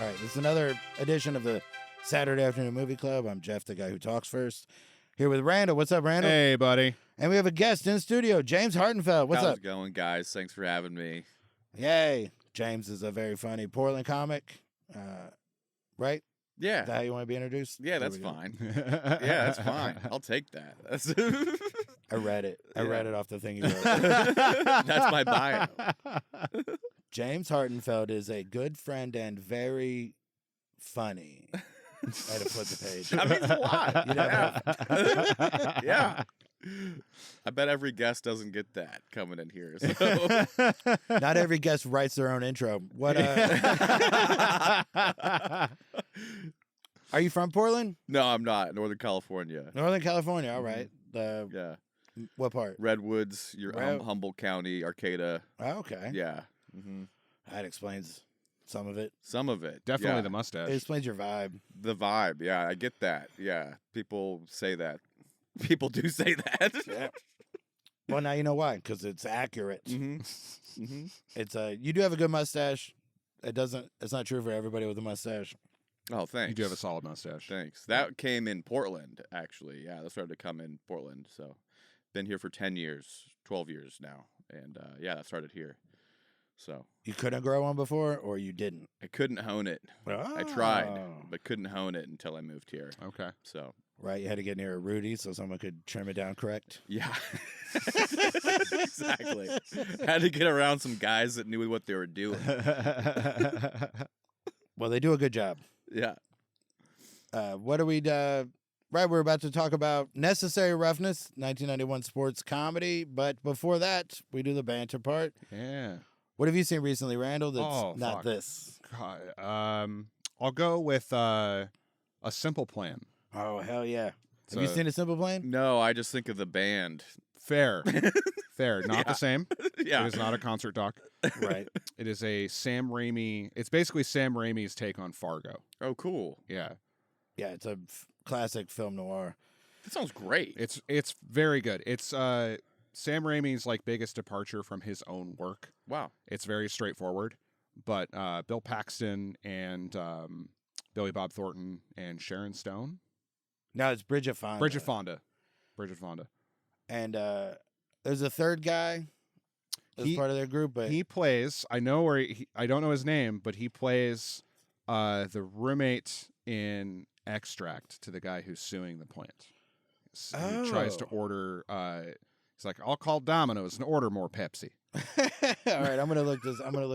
All right, this is another edition of the Saturday Afternoon Movie Club. I'm Geoff, the guy who talks first. Here with Randall. What's up, Randall? Hey, buddy. And we have a guest in the studio, James Hartenfeld. What's up? How's it going, guys? Thanks for having me. Yay. James is a very funny Portland comic, right? Yeah. Is that how you want to be introduced? Yeah, that's fine. Yeah, that's fine. I'll take that. I read it. I read it off the thing you wrote. That's my bio. James Hartenfeld is a good friend and very funny. I had to put the page. That means a lot. Yeah. Yeah. I bet every guest doesn't get that coming in here. So. Not every guest writes their own intro. What? Are you from Portland? No, I'm not. Northern California. Northern California. All right. Yeah. What part? Redwoods, your Humboldt County, Arcata. Oh, okay. Yeah. Mm-hmm. That explains some of it. Some of it. Definitely yeah. the mustache. It explains your vibe. The vibe. Yeah, I get that. Yeah. People say that. People do say that. Yeah. Well, now you know why, because it's accurate. Mm-hmm. Mm-hmm. It's you do have a good mustache. It's not true for everybody with a mustache. Oh, thanks. You do have a solid mustache. Thanks. That came in Portland, actually. Yeah, that started to come in Portland. So, been here for 10 years, 12 years now. And yeah, that started here. So. You couldn't grow one before, or you didn't? I couldn't hone it. Oh. I tried, but couldn't hone it until I moved here. Okay. So. Right, you had to get near a Rudy so someone could trim it down correct. Yeah. Exactly. Had to get around some guys that knew what they were doing. Well, they do a good job. Yeah. What are we... Right, we're about to talk about Necessary Roughness, 1991 sports comedy. But before that, we do the banter part. Yeah. What have you seen recently, Randall, that's not fuck. this? God, I'll go with A Simple Plan. Oh, hell yeah. So- Have you seen A Simple Plan? No, I just think of the band. Fair. Fair. Not the same. Yeah. It is not a concert doc. Right. It is a Sam Raimi. It's basically Sam Raimi's take on Fargo. Oh, cool. Yeah. Yeah, it's a classic film noir. That sounds great. It's very good. It's Sam Raimi's like biggest departure from his own work. Wow. It's very straightforward, but Bill Paxton and Billy Bob Thornton and Sharon Stone. No, it's Bridget Fonda. Bridget Fonda. And there's a third guy as part of their group, but he plays. I know where I don't know his name, but he plays the roommate in Extract to the guy who's suing the plant. He tries to order. He's like, "I'll call Domino's and order more Pepsi." all right, I'm gonna look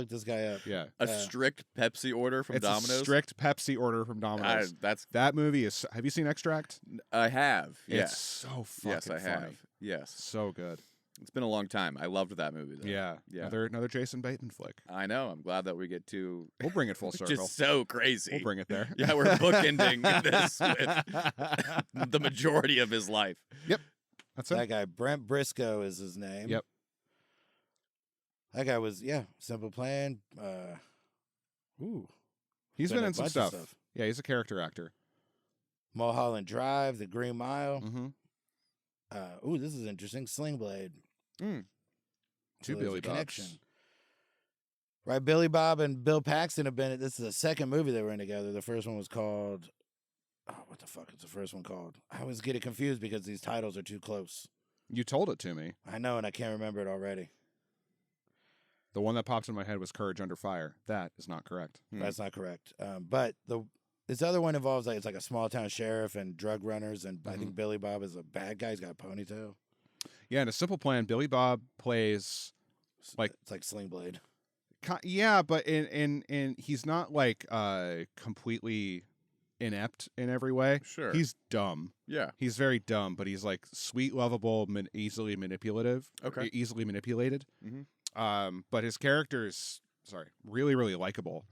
this guy up. Yeah, A strict Pepsi order from it's Domino's? a strict Pepsi order from Domino's. That movie is. Have you seen Extract? I have. It's Yes. so fucking Yes, I have. funny. Yes. So good. It's been a long time. I loved that movie, though. Yeah. Another Jason Bateman flick. I know. I'm glad that we get to... We'll bring it full circle. Just so crazy. We'll bring it there. Yeah, we're bookending this with the majority of his life. Yep. That's it. That guy, Brent Briscoe is his name. Yep. That guy was, Simple Plan. He's been in some bunch of stuff. Yeah, he's a character actor. Mulholland Drive, The Green Mile. Mm-hmm. This is interesting. Sling Blade. Two So there's Billy a Bobs. connection. Right, Billy Bob and Bill Paxton have been. This is the second movie they were in together. The first one was called. Oh, what the fuck is the first one called? I always get it confused because these titles are too close. You told it to me. I know, and I can't remember it already. The one that pops in my head was Courage Under Fire. That is not correct. That's not correct. But this other one involves it's like a small town sheriff and drug runners, and I think Billy Bob is a bad guy. He's got a ponytail. Yeah, in A Simple Plan, Billy Bob plays like it's like Sling Blade. Yeah, but in he's not like completely inept in every way. Sure. He's dumb. Yeah. He's very dumb, but he's like sweet, lovable, easily manipulative. Okay. Easily manipulated. Mm-hmm. But his character's really, really likable.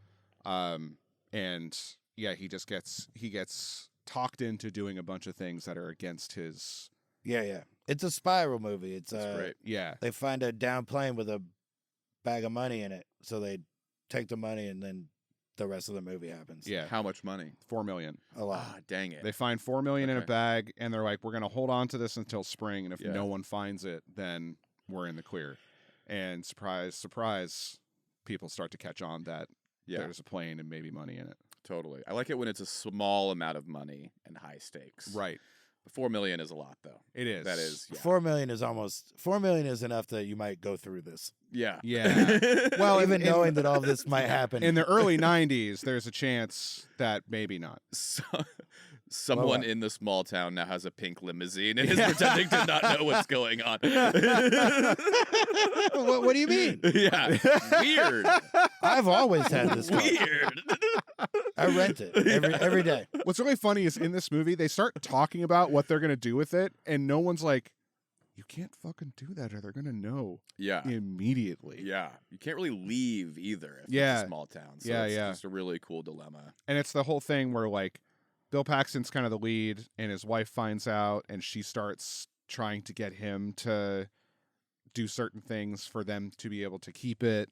And yeah, he gets talked into doing a bunch of things that are against his. Yeah. It's a spiral movie. It's great. Yeah. They find a down plane with a bag of money in it, so they take the money, and then the rest of the movie happens. Yeah. How much money? $4 million. A lot. Ah, dang it. They find $4 million in a Okay. bag, and they're like, "We're going to hold on to this until spring, and if Yeah. no one finds it, then we're in the clear." And surprise, surprise, people start to catch on that there's a plane and maybe money in it. Totally. I like it when it's a small amount of money and high stakes. Right. 4 million is a lot, though. It is. That is. Yeah. 4 million is almost 4 million is enough that you might go through this. Yeah. Yeah. Well, even knowing that all this might happen In the early 90s, there's a chance that maybe not. So, someone Well, in the small town now has a pink limousine and is pretending to not know what's going on. what do you mean? Yeah. Weird. I've always had this car. Weird. I rent it every day. What's really funny is in this movie, they start talking about what they're going to do with it, and no one's like, you can't fucking do that or they're going to know Yeah. immediately. Yeah. You can't really leave either if Yeah. it's a small town. So Yeah, it's yeah. just a really cool dilemma. And it's the whole thing where, like, Bill Paxton's kind of the lead, and his wife finds out, and she starts trying to get him to do certain things for them to be able to keep it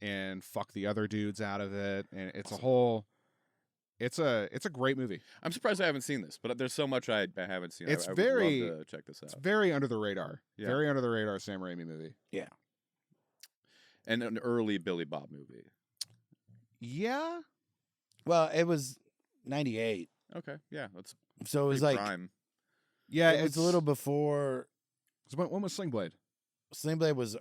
and fuck the other dudes out of it. And it's a whole... It's a great movie. I'm surprised I haven't seen this, but there's so much I haven't seen. It's I would very- love to check this It's out. very under the radar. Yeah. Very under the radar Sam Raimi movie. And an early Billy Bob movie. Yeah. Well, it was 98, Okay. Yeah. That's so it was pretty like prime. Yeah, it was a little before. So when was Sling Blade? Sling Blade was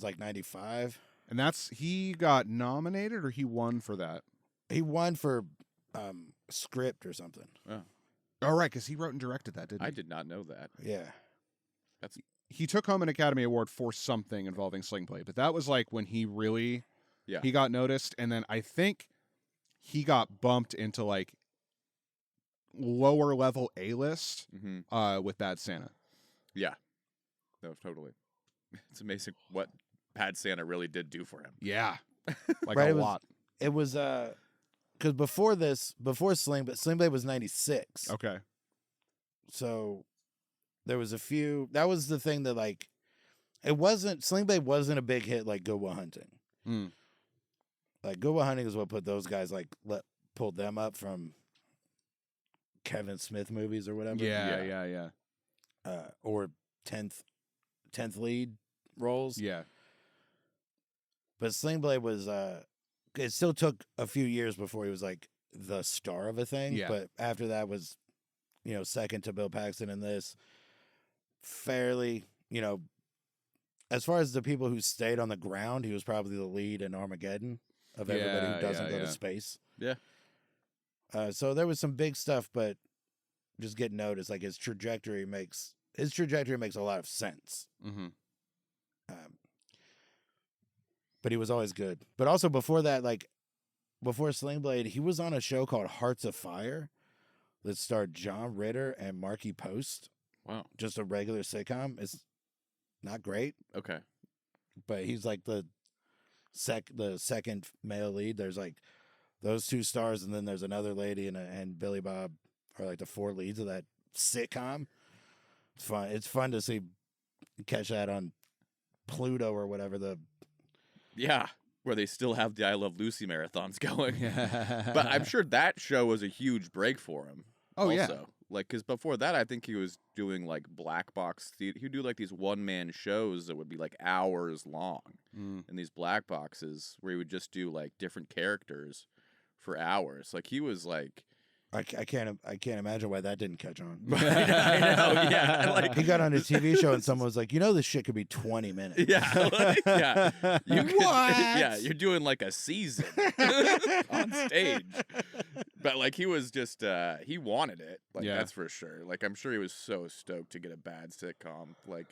like 95. And he got nominated or he won for that? He won for script or something. Oh, right, because he wrote and directed that, didn't he? I did not know that. Yeah. He took home an Academy Award for something involving Sling Blade, but that was like when he really Yeah. he got noticed, and then I think he got bumped into like lower level A-list Mm-hmm. with Bad Santa. Yeah. No, totally. It's amazing what Bad Santa really did do for him. Yeah. Like Right, a it was- lot. It was because before Sling Blade was 96. Okay. So there was a few. That was the thing that like Sling Blade wasn't a big hit like Good Will Hunting. Mm. Like Good Will Hunting is what put those guys pulled them up from Kevin Smith movies or whatever. Yeah. Or 10th lead roles. Yeah. But Sling Blade was it still took a few years before he was like the star of a thing. Yeah. But after that was, second to Bill Paxton in this. Fairly, as far as the people who stayed on the ground, he was probably the lead in Armageddon of everybody who doesn't go to space. Yeah. So there was some big stuff, but just getting noticed, like his trajectory makes a lot of sense. Mm-hmm. But he was always good. But also before that, like before Sling Blade, he was on a show called Hearts of Fire that starred John Ritter and Marky Post. Wow. Just a regular sitcom. It's not great, Okay. but he's like the second male lead. There's like those two stars, and then there's another lady and Billy Bob are like the four leads of that sitcom. It's fun. It's fun to catch that on Pluto or whatever Yeah. Where they still have the I Love Lucy marathons going. But I'm sure that show was a huge break for him. Oh, yeah. also. Like, because before that, I think he was doing like black box theater. He'd do like these one-man shows that would be like hours long in these black boxes where he would just do like different characters for hours. Like he was like, I can't imagine why that didn't catch on. I know, yeah, like He got on a TV show and someone was like, this shit could be 20 minutes. yeah, like, yeah. You could, What? yeah, you're doing like a season on stage. But like he was just he wanted it. Like Yeah. that's for sure. Like I'm sure he was so stoked to get a bad sitcom. Like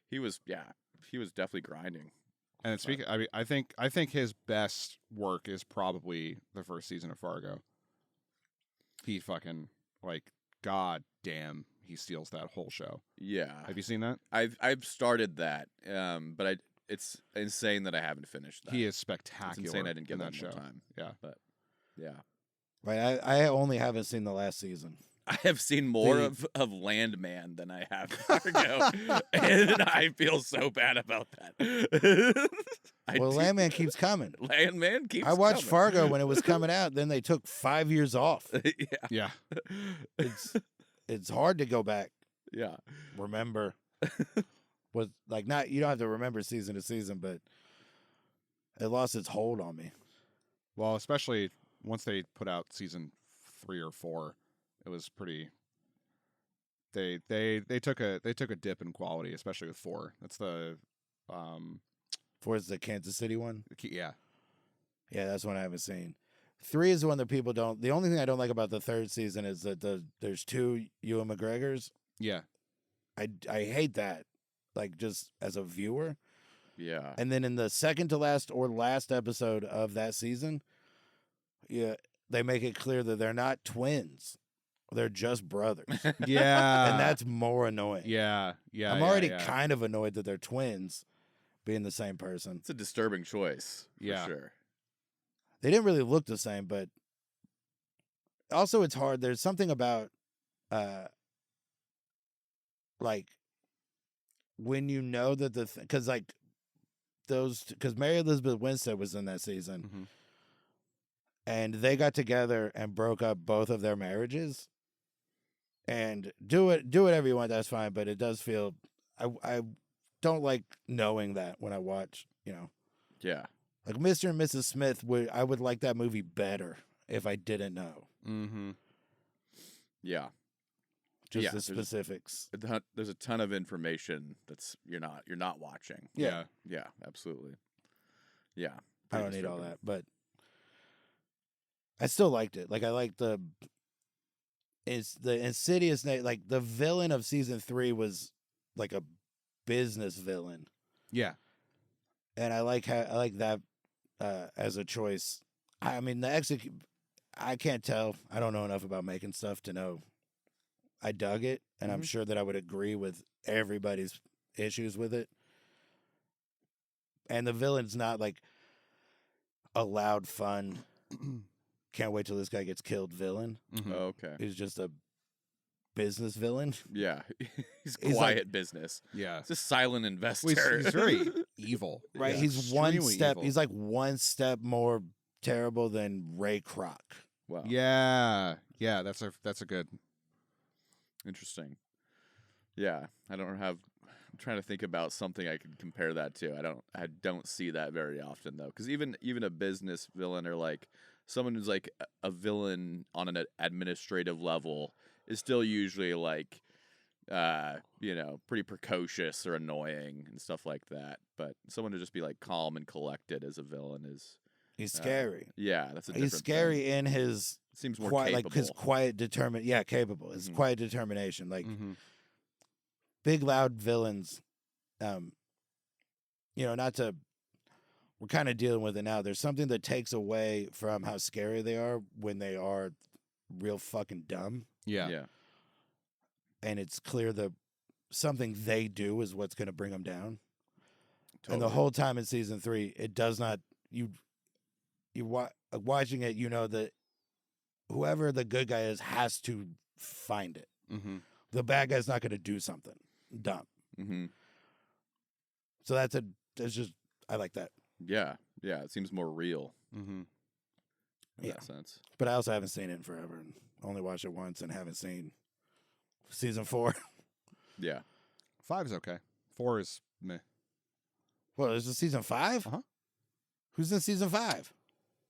he was definitely grinding. And speaking, I think his best work is probably the first season of Fargo. He fucking god damn, he steals that whole show. Yeah. Have you seen that? I've started that. But it's insane that I haven't finished that. He is spectacular. It's insane I didn't in get that that show. more time. Yeah. But yeah. Right. I only haven't seen the last season. I have seen more of Landman than I have Fargo, and I feel so bad about that. Landman keeps coming. Landman keeps. I watched coming. Fargo when it was coming out. Then they took 5 years off. Yeah, Yeah. It's hard to go back. yeah, Remember, was like not you don't have to remember season to season, but it lost its hold on me. Well, especially once they put out season 3 or 4, it was pretty. They took a dip in quality, especially with 4. That's the 4 is the Kansas City one. Yeah. Yeah, that's one I haven't seen. 3 is the one that people don't. The only thing I don't like about the 3rd season is that there's 2 Ewan McGregors. Yeah. I hate that, like, just as a viewer. Yeah. And then in the second to last or last episode of that season, yeah, they make it clear that they're not twins. They're just brothers. Yeah. And that's more annoying. Yeah. Yeah. I'm already yeah. kind of annoyed that they're twins being the same person. It's a disturbing choice. Yeah. For sure. They didn't really look the same, but also it's hard. There's something about like when you know that because like those, because Mary Elizabeth Winstead was in that season, Mm-hmm. and they got together and broke up both of their marriages. And do whatever you want, that's fine. But it does feel, I don't like knowing that when I watch, Yeah. like Mr. and Mrs. Smith. I would like that movie better if I didn't know. Mm-hmm. Yeah. Just Yeah, the specifics. There's a ton of information that's you're not watching. Yeah. Yeah, absolutely. Yeah. I pretty don't need all disturbing. that, but I still liked it. Like I like it's the insidious, like the villain of season 3 was like a business villain, Yeah. and I like that as a choice. I mean, I can't tell. I don't know enough about making stuff to know. I dug it, and I'm Mhm. sure that I would agree with everybody's issues with it. And the villain's not like a loud, fun, can't wait till this guy gets killed villain. Mm-hmm. Oh, okay. He's just a business villain. Yeah. He's He's quiet business. Yeah. It's a silent investor. Well, he's very evil. Right? Yeah. He's one Extremely step. evil. He's like one step more terrible than Ray Kroc. Wow. Yeah. Yeah. That's a good. Interesting. Yeah. I'm trying to think about something I could compare that to. I don't see that very often though, because even a business villain or like someone who's like a villain on an administrative level is still usually like, pretty precocious or annoying and stuff like that. But someone to just be like calm and collected as a villain is He's scary. yeah, that's a He's different scary thing. in his Seems more quiet, capable. like his quiet determined. Yeah, capable. His Mhm. quiet determination. Like Mm-hmm. big loud villains. Not to. We're kind of dealing with it now. There's something that takes away from how scary they are when they are real fucking dumb. Yeah. Yeah. And it's clear that something they do is what's going to bring them down. Totally. And the whole time in season 3, it does not. Watching it, that whoever the good guy is has to find it. Mm-hmm. The bad guy's not going to do something dumb. Mm-hmm. So that's just, I like that. Yeah. Yeah. It seems more real Mm-hmm. in Yeah. that sense. But I also haven't seen it in forever and only watched it once and haven't seen season 4. Yeah. 5's okay. 4 is meh. Well, is it season 5? Uh-huh. Who's in season 5?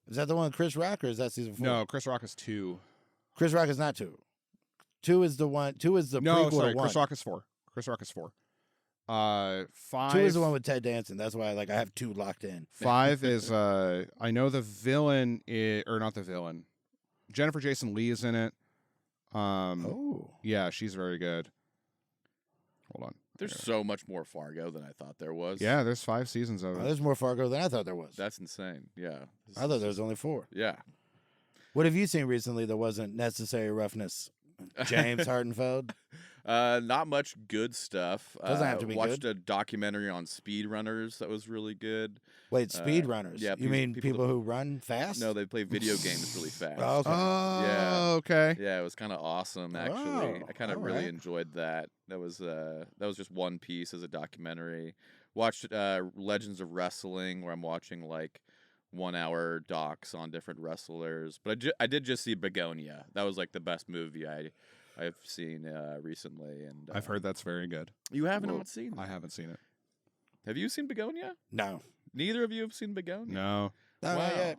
Is that the one with Chris Rock or is that season 4? No, Chris Rock is 2. Chris Rock is not 2. 2 is the one. 2 is the No, prequel sorry. to 1. Chris Rock is 4. Chris Rock is 4. 5. 2 is the one with Ted Danson. That's why I have 2 locked in. 5 is I know the villain or not the villain. Jennifer Jason Leigh is in it. Oh. Yeah, she's very good. Hold on. There's so much more Fargo than I thought there was. Yeah, there's 5 seasons of Oh, it. there's more Fargo than I thought there was. That's insane. Yeah. I thought there was only 4. Yeah. What have you seen recently that wasn't Necessary Roughness? James Hartenfeld? Not much good stuff. Doesn't have to be watched good. a documentary on speedrunners that was really good. Wait, speedrunners? yeah, you mean people who run fast? No, they play video games really fast. Oh, okay. Oh, Yeah. okay. Yeah, it was kind of awesome actually. Oh, I kind of all really right. enjoyed that. That was just one piece as a documentary. Watched Legends of Wrestling, where I'm watching like 1-hour docs on different wrestlers. But I did just see Begonia. That was like the best movie I've seen recently, and I've heard that's very good. you haven't Well, not seen. I haven't seen it. Have you seen Begonia? No. Neither of you have seen Begonia. No. No, not Wow. yet.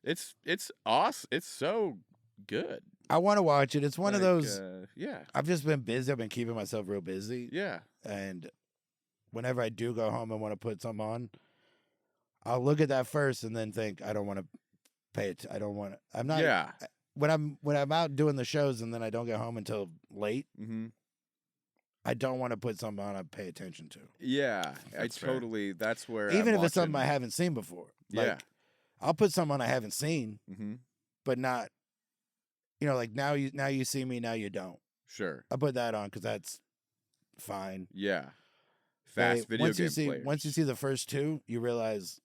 It's awesome. It's so good. I want to watch it. It's one of those. Yeah. I've just been busy. I've been keeping myself real busy. Yeah. And whenever I do go home and want to put something on, I'll look at that first and then think I don't want to pay it. I don't want to. I'm not. Yeah. When I'm out doing the shows and then I don't get home until late. Mm-hmm. I don't want to put something on I pay attention to. Yeah, That's fair. That's where Even I'm if it's something I watching- haven't seen before. Like, Yeah. I'll put something on I haven't seen, Mm-hmm. but not, like now you see me, now you don't. Sure. I put that on because that's fine. Yeah. Fast video once game you see players. once you see the first two, you realize,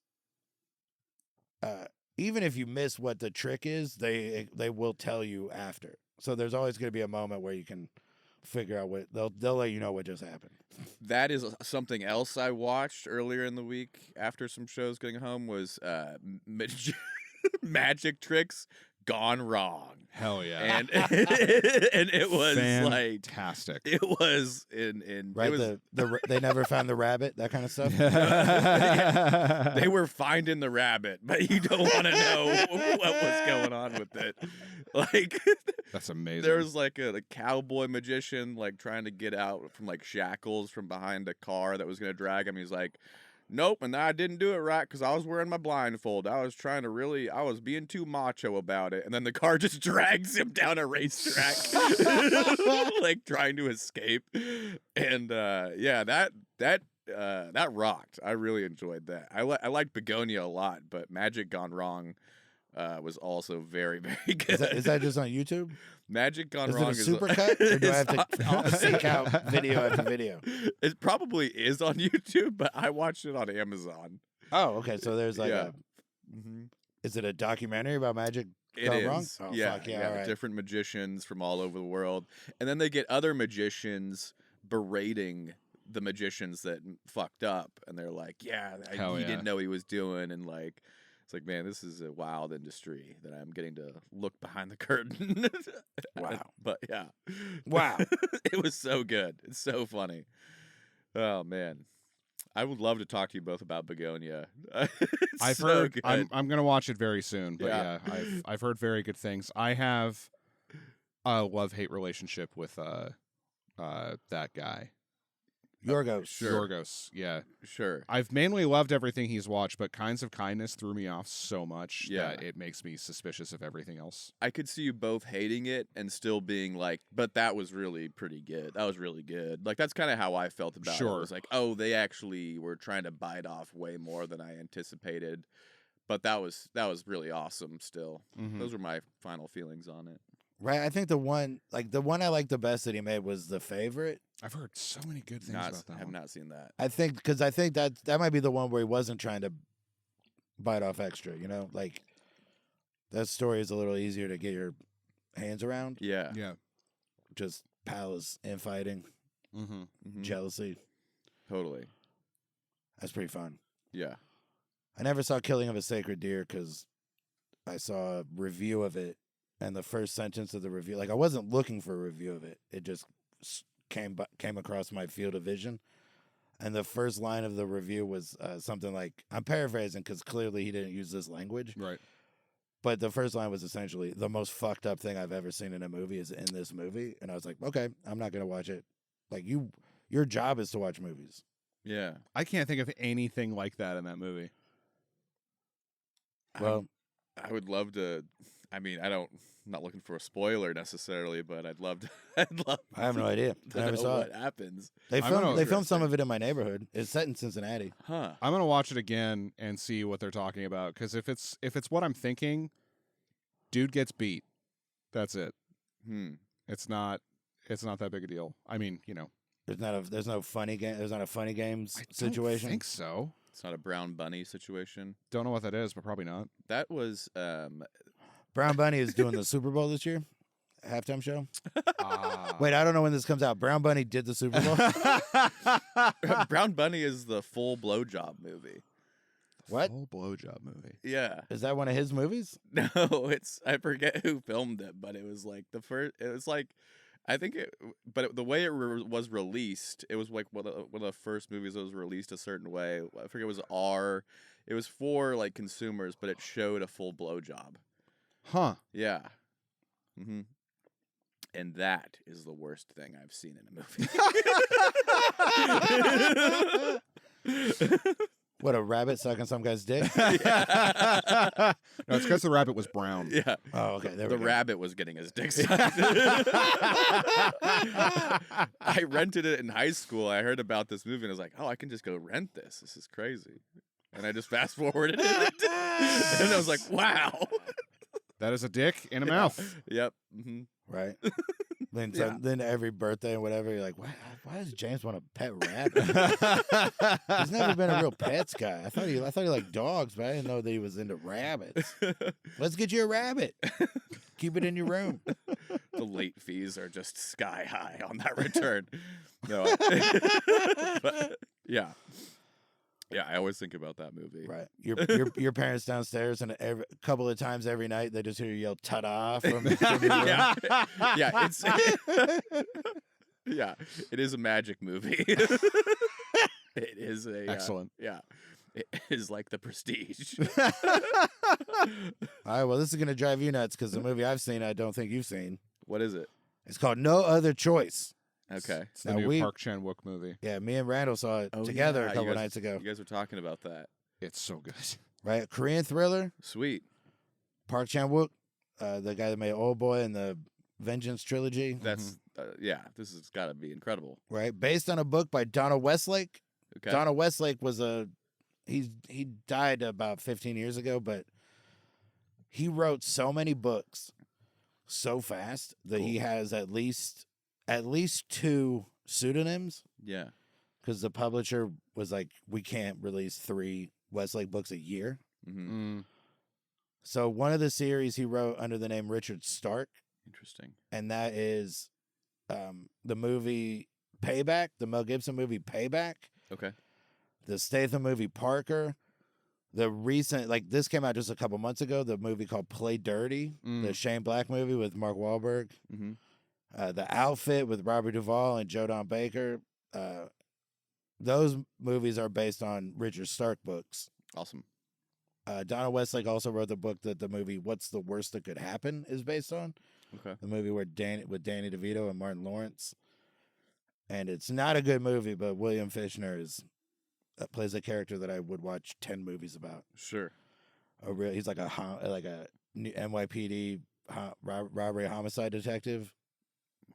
even if you miss what the trick is, they will tell you after. So there's always going to be a moment where you can figure out what they'll let you know what just happened. That is something else I watched earlier in the week after some shows getting home was magic tricks gone wrong. Hell yeah. And and it was like fantastic. it was in Right? it was, They never found the rabbit, that kind of stuff. they were finding the rabbit, but you don't want to know what was going on with it. Like That's amazing. there was like a cowboy magician like trying to get out from like shackles from behind a car that was gonna drag him. He's like, nope, and I didn't do it right because I was wearing my blindfold. I was being too macho about it. And then the car just drags him down a racetrack, like trying to escape. And yeah, that rocked. I really enjoyed that. I liked Begonia a lot, but Magic Gone Wrong was also very, very good. Is that just on YouTube? Magic Gone Is Wrong it a supercut, or do I have to seek out video after video? It probably is on YouTube, but I watched it on Amazon. Oh, okay. So there's like Yeah. is it a documentary about magic It gone is. wrong? Oh, yeah, fuck yeah, all right. different magicians from all over the world, and then they get other magicians berating the magicians that fucked up, and they're like, "Yeah, Hell he yeah. didn't know he was doing," and like. It's like, man, this is a wild industry that I'm getting to look behind the curtain. Wow. But yeah. Wow. It was so good. It's so funny. Oh, man. I would love to talk to you both about Begonia. It's I've so heard. good. I'm gonna watch it very soon. But Yeah. yeah, I've heard very good things. I have a love-hate relationship with that guy. Yorgos. Sure. Yorgos. Yeah. Sure. I've mainly loved everything he's watched, but Kinds of Kindness threw me off so much Yeah. that it makes me suspicious of everything else. I could see you both hating it and still being like, but that was really pretty good. That was really good. Like, that's kind of how I felt about it. It Sure. was like, oh, they actually were trying to bite off way more than I anticipated. But that was really awesome still. Mhm. Those were my final feelings on it. Right. I think the one I liked the best that he made was The Favorite. I've heard so many good things about that I have one. not seen that. I think that might be the one where he wasn't trying to bite off extra, like that story is a little easier to get your hands around. Yeah. Yeah. Just pals infighting, Mm-hmm. Mhm. jealousy. Totally. That's pretty fun. Yeah. I never saw Killing of a Sacred Deer because I saw a review of it, and the first sentence of the review, like I wasn't looking for a review of it. It just came across my field of vision, and the first line of the review was something like, I'm paraphrasing because clearly he didn't use this language, Right. but the first line was essentially, the most fucked up thing I've ever seen in a movie is in this movie, and I was like, okay, I'm not gonna watch it. Like your job is to watch movies. Yeah. I can't think of anything like that in that movie. Well, I would love to. I mean, I'm not looking for a spoiler necessarily, but I'd love to. I'd love. I have no idea. to I never know saw what it. happens. They I'm gonna- filmed some of it in my neighborhood. It's set in Cincinnati. Huh. I'm gonna watch it again and see what they're talking about. Because if it's what I'm thinking, dude gets beat. That's it. It's not that big a deal. I mean, There's no funny game. There's not a funny games I don't situation. think so. It's not a brown bunny situation. Don't know what that is, but probably not. That was Brown Bunny is doing the Super Bowl this year, halftime show. Ah. Wait, I don't know when this comes out. Brown Bunny did the Super Bowl. Brown Bunny is the full blowjob movie. What? Full blowjob movie. Yeah. Is that one of his movies? No, I forget who filmed it, but it was like I think but the way it was released, it was like one of the first movies that was released a certain way. I forget, it was R. It was for like consumers, but it showed a full blowjob. Huh. Yeah. Mm-hmm. And that is the worst thing I've seen in a movie. What, a rabbit sucking some guy's dick? No, it's because the rabbit was brown. Yeah. Oh, okay. There The we go. rabbit was getting his dick sucked. I rented it in high school. I heard about this movie and I was like, oh, I can just go rent this. This is crazy. And I just fast forwarded it. And I was like, wow. That is a dick in a mouth. Yep. Mm-hmm. Right. Then, Yeah. then every birthday and whatever, you're like, why does James want a pet rabbit? He's never been a real pets guy. I thought he liked dogs, but I didn't know that he was into rabbits. Let's get you a rabbit. Keep it in your room. The late fees are just sky high on that return. No. But, yeah. Yeah, I always think about that movie. Right. Your parents downstairs, and a couple of times every night they just hear you yell "ta-da" from your room. Yeah. Yeah, it's yeah, it is a magic movie. It is a Excellent. Yeah, it is like The Prestige. All right. Well, this is gonna drive you nuts because the movie I've seen, I don't think you've seen. What is it? It's called No Other Choice. Okay. It's the Now new we- Park Chan-wook movie. Yeah, me and Randall saw it Oh, together yeah, a couple you guys- nights ago. You guys were talking about that. It's so good. Right, a Korean thriller. Sweet. Park Chan-wook, the guy that made Old Boy and the Vengeance trilogy. That's yeah. This has got to be incredible. Right, based on a book by Donald Westlake. Okay. Donald Westlake was he died about 15 years ago, but he wrote so many books so fast that he has at least 2 pseudonyms, Yeah. because the publisher was like, we can't release 3 Westlake books a year. Mm-hmm. Mm. So one of the series he wrote under the name Richard Stark, Interesting. and that is the movie Payback, the Mel Gibson movie Payback, Okay. the Statham movie Parker, the recent, like this came out just a couple months ago, the movie called Play Dirty, the Shane Black movie with Mark Wahlberg, Mm-hmm. The Outfit with Robert Duvall and Joe Don Baker. Those movies are based on Richard Stark books. Awesome. Donald Westlake also wrote the book that the movie What's the Worst That Could Happen is based on. Okay. The movie with Danny DeVito and Martin Lawrence. And it's not a good movie, but William Fichtner plays a character that I would watch 10 movies about. Sure. He's like a new NYPD robbery homicide detective,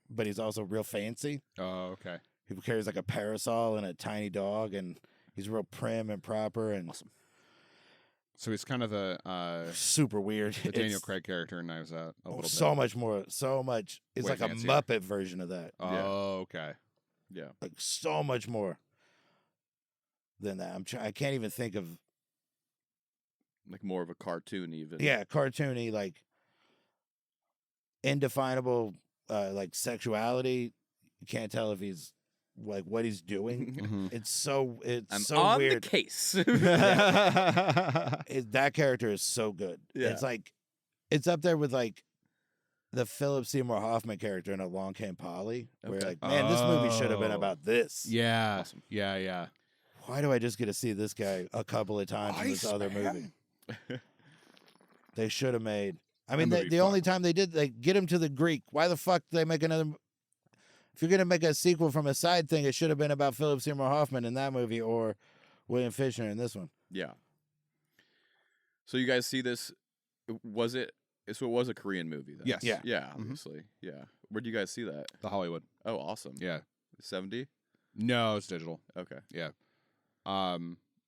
but he's also real fancy. Oh, okay. He carries like a parasol and a tiny dog, and he's real prim and proper and Awesome. So he's kind of the super weird. Daniel It's- Craig character in Knives Out a little so bit. much more, so much. It's Way like fancier. a Muppet version of that. Oh, okay. Yeah. Like so much more than that. I can't even think of. Like more of a cartoon, even. Yeah, cartoony, like indefinable, like sexuality. You can't tell if he's like what he's doing. Mhm. It's so I'm so on weird. the case. That character is so good. Yeah. It's like it's up there with like the Philip Seymour Hoffman character in Along Came Polly, where Okay. you're like, man, this movie should have been Oh. about this. Yeah. Awesome. Yeah. Why do I just get to see this guy a couple of times in this other movie? They should have made. I mean, movie the only fucked. time they did, they get him to the Greek. Why the fuck did they make another? If you're gonna make a sequel from a side thing, it should have been about Philip Seymour Hoffman in that movie or William Fichtner in this one. Yeah. So you guys see this? Was it? So it was a Korean movie then? Yes. Yeah. Yeah. Mhm. Obviously. Yeah. Where do you guys see that? The Hollywood. Oh, awesome. Yeah. 70. No, it's digital. Okay.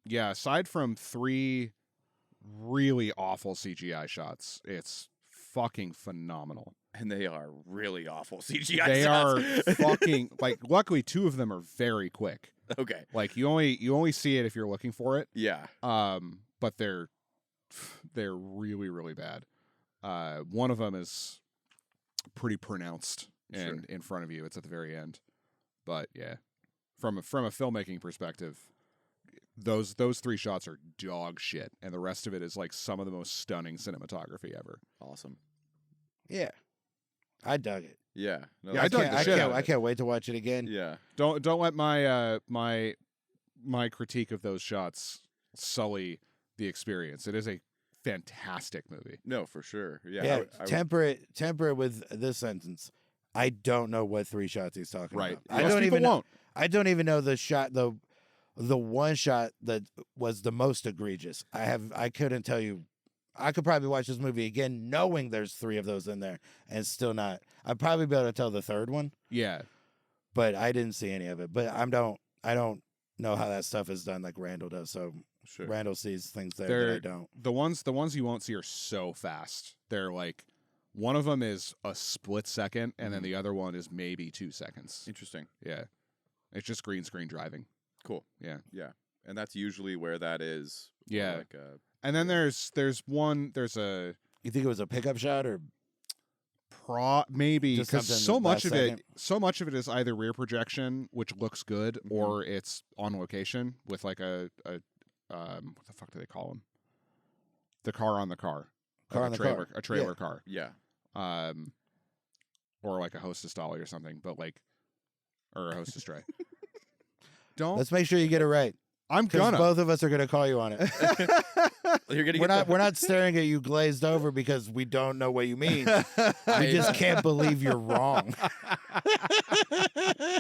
Yeah, aside from 3 really awful CGI shots, it's fucking phenomenal. And they are really awful CGI. They shots. are fucking like luckily 2 of them are very quick. Okay. Like you only see it if you're looking for it. Yeah. But they're really really bad. One of them is pretty pronounced and in front of you. It's at the very end. But yeah. From a filmmaking perspective, those 3 shots are dog shit, and the rest of it is like some of the most stunning cinematography ever. Awesome. Yeah. I dug it. Yeah. No, Yeah, I dug the shit out of I it. can't wait to watch it again. Yeah. Don't let my critique of those shots sully the experience. It is a fantastic movie. No, for sure. Yeah. Yeah, I would- temper it with this sentence. I don't know what 3 shots he's talking Right. about. Most people won't. I don't even know the shot the one shot that was the most egregious. I couldn't tell you. I could probably watch this movie again knowing there's 3 of those in there and still not. I'd probably be able to tell the third one, Yeah. but I didn't see any of it. But I don't know how that stuff is done like Randall does. So Sure. Randall sees things there They're- that I don't. The ones you won't see are so fast. They're like, one of them is a split second, and then the other one is maybe 2 seconds. Interesting. Yeah. It's just green screen driving. Cool. Yeah. Yeah. And that's usually where that is. Yeah. Like And then there's a You think it was a pickup shot or maybe Just because something so much last of second? so much of it is either rear projection, which looks good, Mhm. or it's on location with like a what the fuck do they call them? The car on the car. Car Like on the trailer, car. a trailer Yeah. car. yeah. Or like a hostess dolly or something, but like, or a hostess tray. Don't. let's make sure you get it right. I'm Because gonna. both of us are gonna call you on it. You're gonna we're get not staring at you glazed over because we don't know what you mean. We just can't believe you're wrong.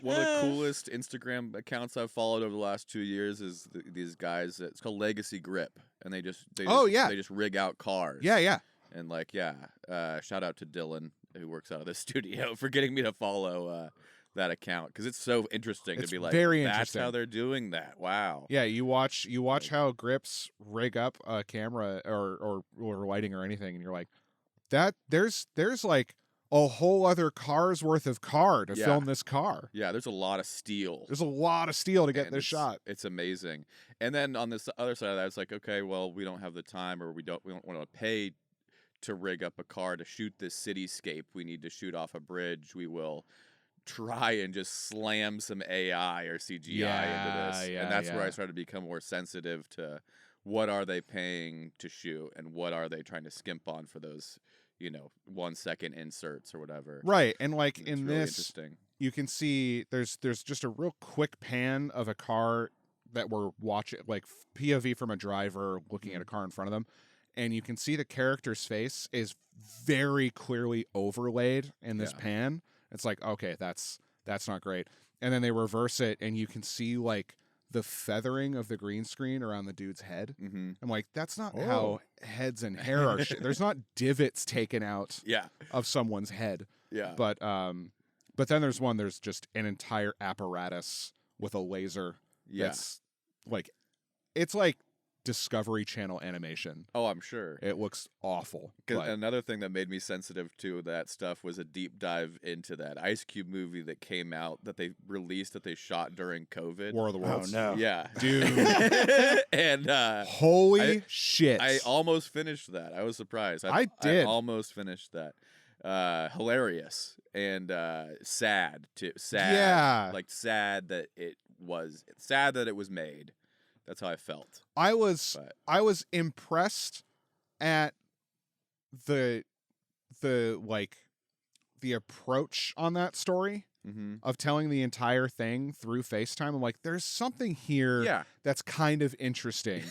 One of the coolest Instagram accounts I've followed over the last 2 years is these guys. It's called Legacy Grip, and they just Oh, yeah. they just rig out cars. Yeah. And like shout out to Dylan who works out of the studio for getting me to follow that account because it's so interesting It's to be like very that's interesting. how they're doing that. Wow. Yeah, you watch how grips rig up a camera or lighting or anything, and you're like, that there's like a whole other car's worth of car to Yeah. film this car. Yeah, there's a lot of steel. There's a lot of steel to get and this shot. It's amazing. And then on this other side of that, it's like, okay, well, we don't have the time, or we don't want to pay to rig up a car to shoot this cityscape. We need to shoot off a bridge. We will try and just slam some AI or CGI into this. Yeah, And that's where yeah. I started to become more sensitive to what are they paying to shoot and what are they trying to skimp on for those, 1 second inserts or whatever. Right, and like It's in really this, interesting. you can see there's just a real quick pan of a car that we're watching, like POV from a driver looking at a car in front of them, and you can see the character's face is very clearly overlaid in this Yeah. pan. It's like, okay, that's not great. And then they reverse it, and you can see like the feathering of the green screen around the dude's head. Mm-hmm. I'm like, that's not Oh. how heads and hair are. There's not divots taken out Yeah. of someone's head. Yeah. But then there's just an entire apparatus with a laser. Yeah. That's like, it's like Discovery Channel animation. Oh, I'm sure. It looks awful. 'Cause but- another thing that made me sensitive to that stuff was a deep dive into that Ice Cube movie that came out that they released that they shot during COVID. War of the Oh Worlds. no. Yeah, Dude. and Holy shit. I almost finished that. I was surprised. I did. I almost finished that. Hilarious and sad too. Sad. Yeah. Like sad that it was made. That's how I felt. I was But impressed at the approach on that story mm-hmm. of telling the entire thing through FaceTime. I'm like, there's something here Yeah. that's kind of interesting.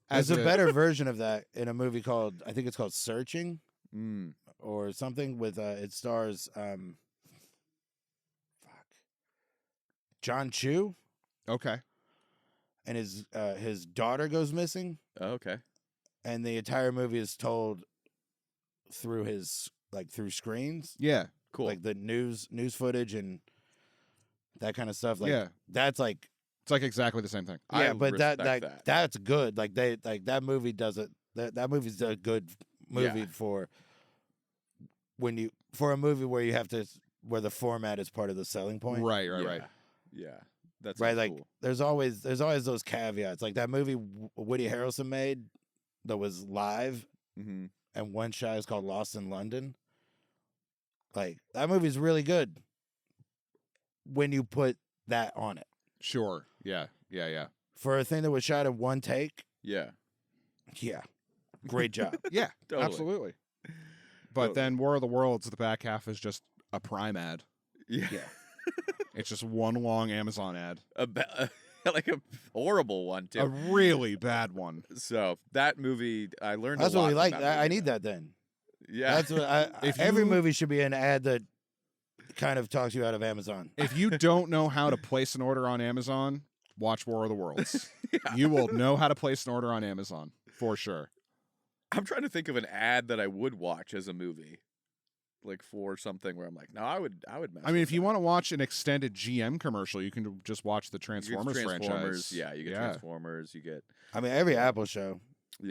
There's a better version of that in a movie I think it's called Searching Mm. or something with it stars John Chu Okay. and his daughter goes missing Oh, okay. and the entire movie is told through through screens, Yeah. Cool. like the news footage and that kind of stuff. Like Yeah. that's like It's like exactly the same thing. I yeah, but respect that. that's good. Like that movie does it. That movie's a good movie Yeah. for a movie where you have to where the format is part of the selling point. Right. Yeah. That's Right, like cool. there's always those caveats. Like that movie Woody Harrelson made that was live Mm-hmm. and one shot is called Lost in London. Like that movie's really good when you put that on it. Sure. Yeah. For a thing that was shot in one take, Yeah. yeah. Great job. Yeah. Totally. Absolutely. But then War of the Worlds, the back half is just a Prime ad. Yeah. It's just one long Amazon ad. Like a horrible one, too. A really bad one. So that movie, I learned That's a lot what we from like. that movie, I need that then. Yeah. That's what every movie should be an ad that kind of talks you out of Amazon. If you don't know how to place an order on Amazon, watch War of the Worlds. You will know how to place an order on Amazon for sure. I'm trying to think of an ad that I would watch as a movie. Like for something where I'm like, no, I would mess I mean, with if you that. want to watch an extended GM commercial, you can just watch the You get Transformers franchise. Yeah, you get Transformers, you get I mean, every Apple show.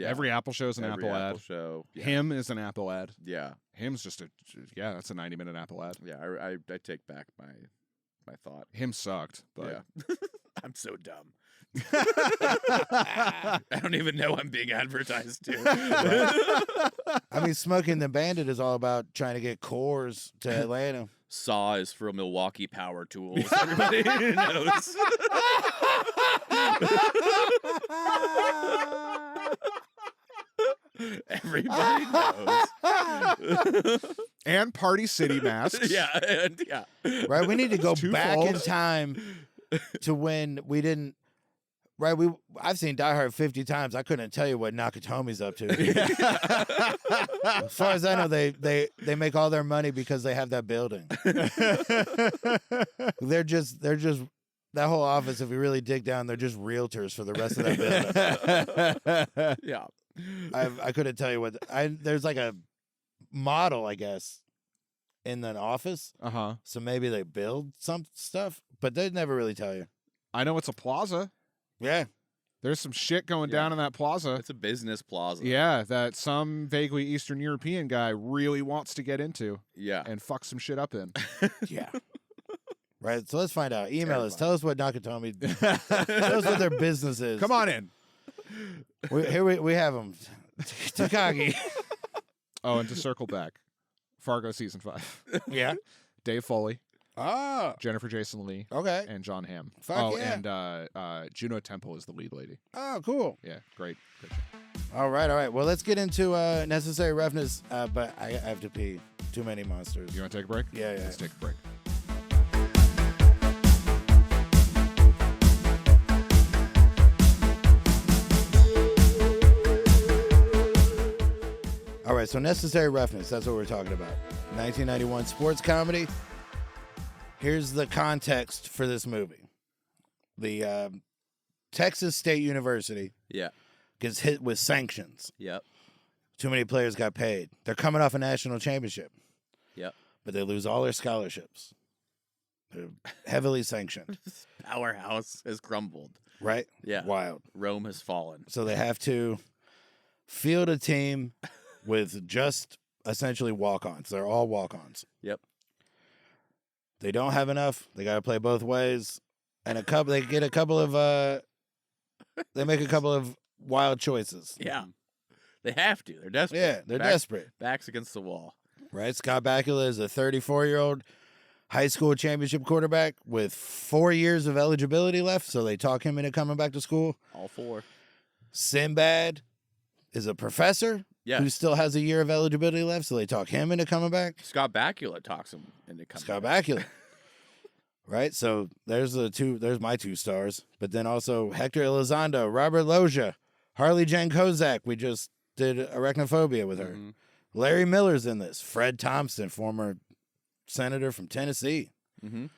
Every Apple show is an every Apple ad. show. Yeah. Him is an Apple ad. Yeah. Him's just that's a 90-minute Apple ad. Yeah, I take back my thought. Him sucked, but Yeah. I'm so dumb. I don't even know I'm being advertised to. I mean, Smoking the Bandit is all about trying to get cores to Atlanta. Saw is for Milwaukee Power Tools. Everybody knows. Everybody knows. and Party City masks. Yeah. Right? We need to go Twofold. back in time to when we didn't. Right? I've seen Die Hard 50 times. I couldn't tell you what Nakatomi's up to. As far as I know, they make all their money because they have that building. They're just that whole office. If we really dig down, they're just realtors for the rest of that building. Yeah. I couldn't tell you what. There's like a model, I guess, in an office. Uh-huh. So maybe they build some stuff, but they'd never really tell you. I know it's a plaza. Yeah. There's some shit going down in that plaza. It's a business plaza. Yeah, that some vaguely Eastern European guy really wants to get into Yeah. and fuck some shit up in. Yeah. Right. So let's find out. Email us. Terrifying. Tell us what Nakatomi. Tell us what their business is. Come on in. Here we have them. Takagi. Oh, and to circle back, Fargo season 5. Yeah. Dave Foley, Oh. Jennifer Jason Leigh, Okay. and John Hamm. Fuck yeah. And Juno Temple is the lead lady. Oh, cool. Yeah, great. All right. Well, let's get into Necessary Roughness. But I have to pee. Too many monsters. You want to take a break? Yeah. Let's take a break. All right, so Necessary Roughness, that's what we're talking about. 1991 sports comedy. Here's the context for this movie. The Texas State University Yeah. gets hit with sanctions. Yep. Too many players got paid. They're coming off a national championship. Yep. But they lose all their scholarships. They're heavily sanctioned, Powerhouse has crumbled. right? Yeah. Wild. Rome has fallen. So they have to field a team with just essentially walk-ons. They're all walk-ons. Yep. They don't have enough. They got to play both ways. And they get a couple of they make a couple of wild choices. Yeah. They have to. They're desperate. Yeah, they're desperate. Backs against the wall. Right? Scott Bacula is a 34-year-old high school championship quarterback with 4 years of eligibility left, so they talk him into coming back to school. All four. Sinbad is a professor Yes. who still has a year of eligibility left, so they talk him into coming back. Scott Bacula talks him into coming. Scott back. Bacula. Right? So there's my 2 stars. But then also Hector Elizondo, Robert Loggia, Harley Jane Kozak. We just did Arachnophobia with her. Mhm. Larry Miller's in this. Fred Thompson, former senator from Tennessee. Mhm.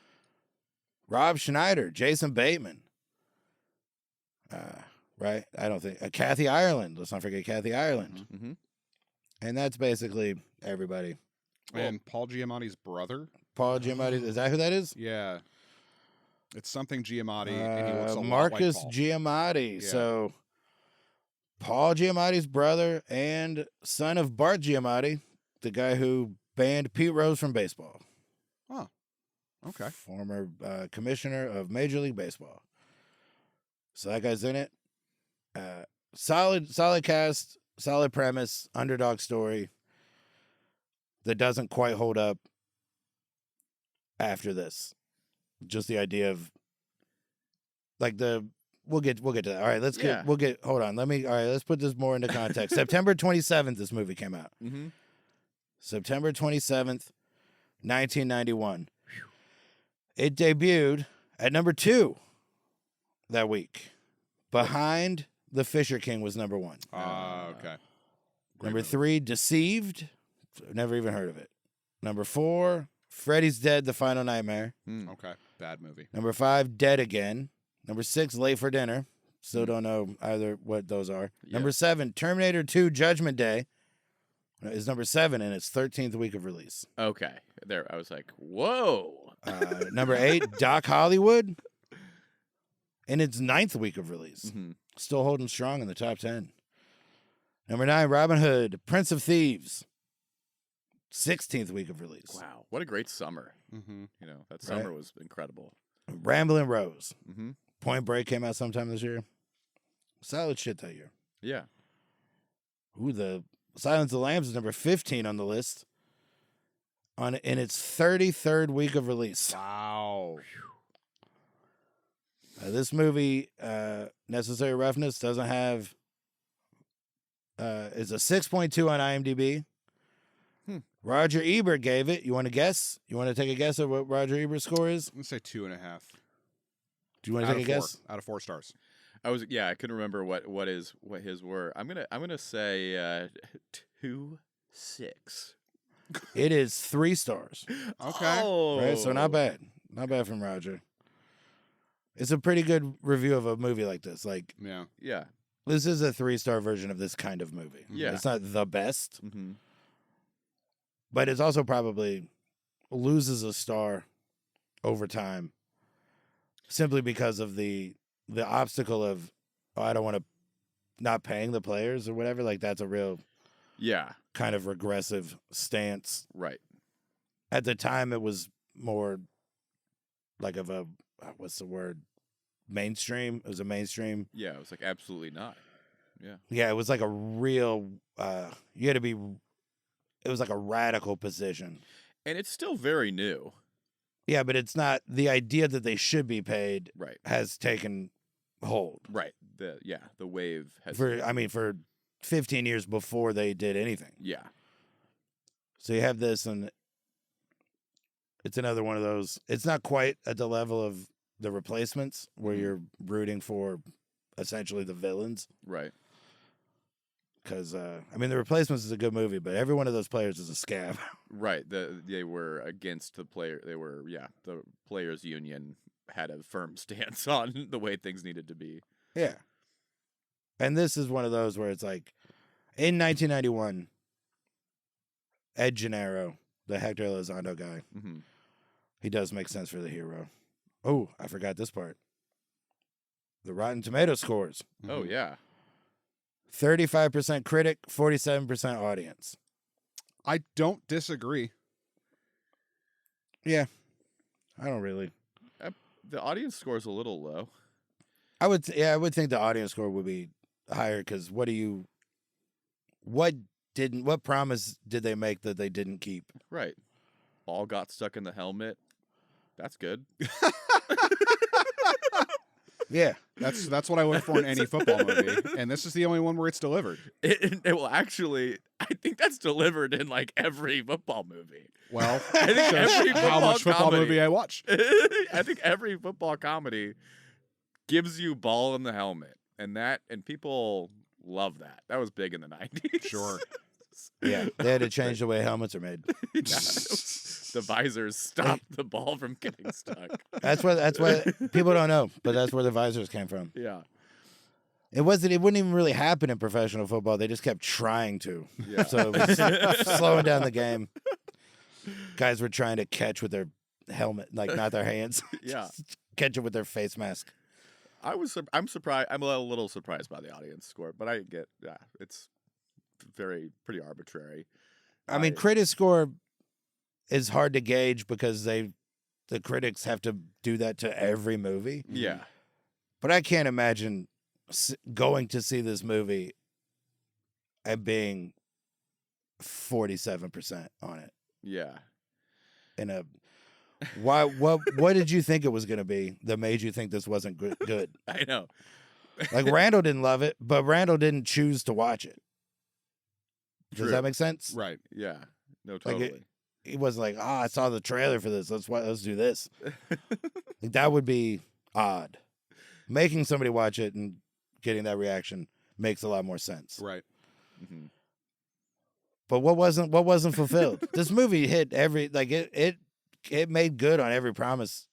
Rob Schneider, Jason Bateman. Right? I don't think. Kathy Ireland. Let's not forget Kathy Ireland. Mhm. And that's basically everybody. And Paul Giamatti's brother? Paul Giamatti. Is that who that is? Yeah. It's something Giamatti, and he looks a lot Marcus like Paul. Giamatti. Yeah. So Paul Giamatti's brother and son of Bart Giamatti, the guy who banned Pete Rose from baseball. Oh, okay. Former commissioner of Major League Baseball. So that guy's in it. Solid cast, solid premise, underdog story that doesn't quite hold up after this. Just the idea of like we'll get to that. All right, hold on. Let's put this more into context. September 27th this movie came out. Mhm. September 27th, 1991. It debuted at number 2 that week. Behind The Fisher King was number 1. Okay. Number 3, Deceived. Never even heard of it. Number 4, Freddy's Dead, The Final Nightmare. Okay. Bad movie. Number 5, Dead Again. Number 6, Late for Dinner. Still don't know either what those are. Yeah. Number 7, Terminator 2 Judgment Day is number 7 in its 13th week of release. Okay. There, I was like, whoa. Number 8, Doc Hollywood in its 9th week of release. Mm-hmm. Still holding strong in the top 10. Number 9, Robin Hood, Prince of Thieves. 16th week of release. Wow. What a great summer. Mm-hmm. You know, that summer was incredible. Ramblin' Rose. Mm-hmm. Point Break came out sometime this year. Solid shit that year. Yeah. Ooh, the Silence of the Lambs is number 15 on the list. In its 33rd week of release. Wow. This movie, Necessary Roughness, doesn't have. It's a 6.2 on IMDb. Roger Ebert gave it. You want to guess? You want to take a guess at what Roger Ebert's score is? I'm gonna say 2.5. Do you want to take a guess? Out of 4 stars. I couldn't remember what his were. I'm gonna say 2.6. It is 3 stars. Okay. Oh. Right, so not bad. Not bad from Roger. It's a pretty good review of a movie like this. Like, Yeah. Yeah. this is a 3-star version of this kind of movie. Yeah. It's not the best, Mm-hmm. but it's also probably loses a star over time simply because of the obstacle of, I don't want to not paying the players or whatever. Like, that's a real Yeah. kind of regressive stance. Right. At the time, it was more like of a, what's the word? Mainstream. It was a mainstream. Yeah. It was like absolutely not. Yeah. Yeah, it was like a real, you had to be, it was like a radical position. And it's still very new. Yeah, but it's not, the idea that they should be paid Right. has taken hold. Right. The wave has. For 15 years before they did anything. Yeah. So you have this, and it's another one of those, it's not quite at the level of The Replacements, where you're rooting for essentially the villains. Right. Because, The Replacements is a good movie, but every one of those players is a scab. Right. They were against the player. They were, the players' union had a firm stance on the way things needed to be. Yeah. And this is one of those where it's like, in 1991, Ed Gennaro, the Hector Elizondo guy, Mm-hmm. he does make sense for the hero. Oh, I forgot this part. The Rotten Tomato scores. Oh, yeah. 35% critic, 47% audience. I don't disagree. Yeah. I don't really. The audience score is a little low. I would think the audience score would be higher because what promise did they make that they didn't keep? Right. Ball got stuck in the helmet. That's good. Yeah. That's what I look for in any football movie, and this is the only one where it's delivered. Actually, I think that's delivered in like every football movie. Well, I think every how much football comedy- movie I watch. I think every football comedy gives you ball in the helmet, and people love that. That was big in the 90s. Sure. Yeah. They had to change the way helmets are made. Yeah. The visors stop the ball from getting stuck. That's what people don't know, but that's where the visors came from. Yeah. It wouldn't even really happen in professional football. They just kept trying to. Yeah. So it was slowing down the game. Guys were trying to catch with their helmet, like not their hands. Yeah. Catch it with their face mask. I'm surprised. I'm a little surprised by the audience score, but I get, it's pretty arbitrary. Critic score is hard to gauge because the critics have to do that to every movie. Yeah. But I can't imagine going to see this movie and being 47% on it. Yeah. What did you think it was going to be that made you think this wasn't good? I know. Like, Randall didn't love it, but Randall didn't choose to watch it. Does True. that make sense? Right. Yeah. No, Like totally. He wasn't like, I saw the trailer for this. Let's do this. Like, that would be odd. Making somebody watch it and getting that reaction makes a lot more sense. Right. Mhm. But what wasn't fulfilled? This movie hit it made good on every promise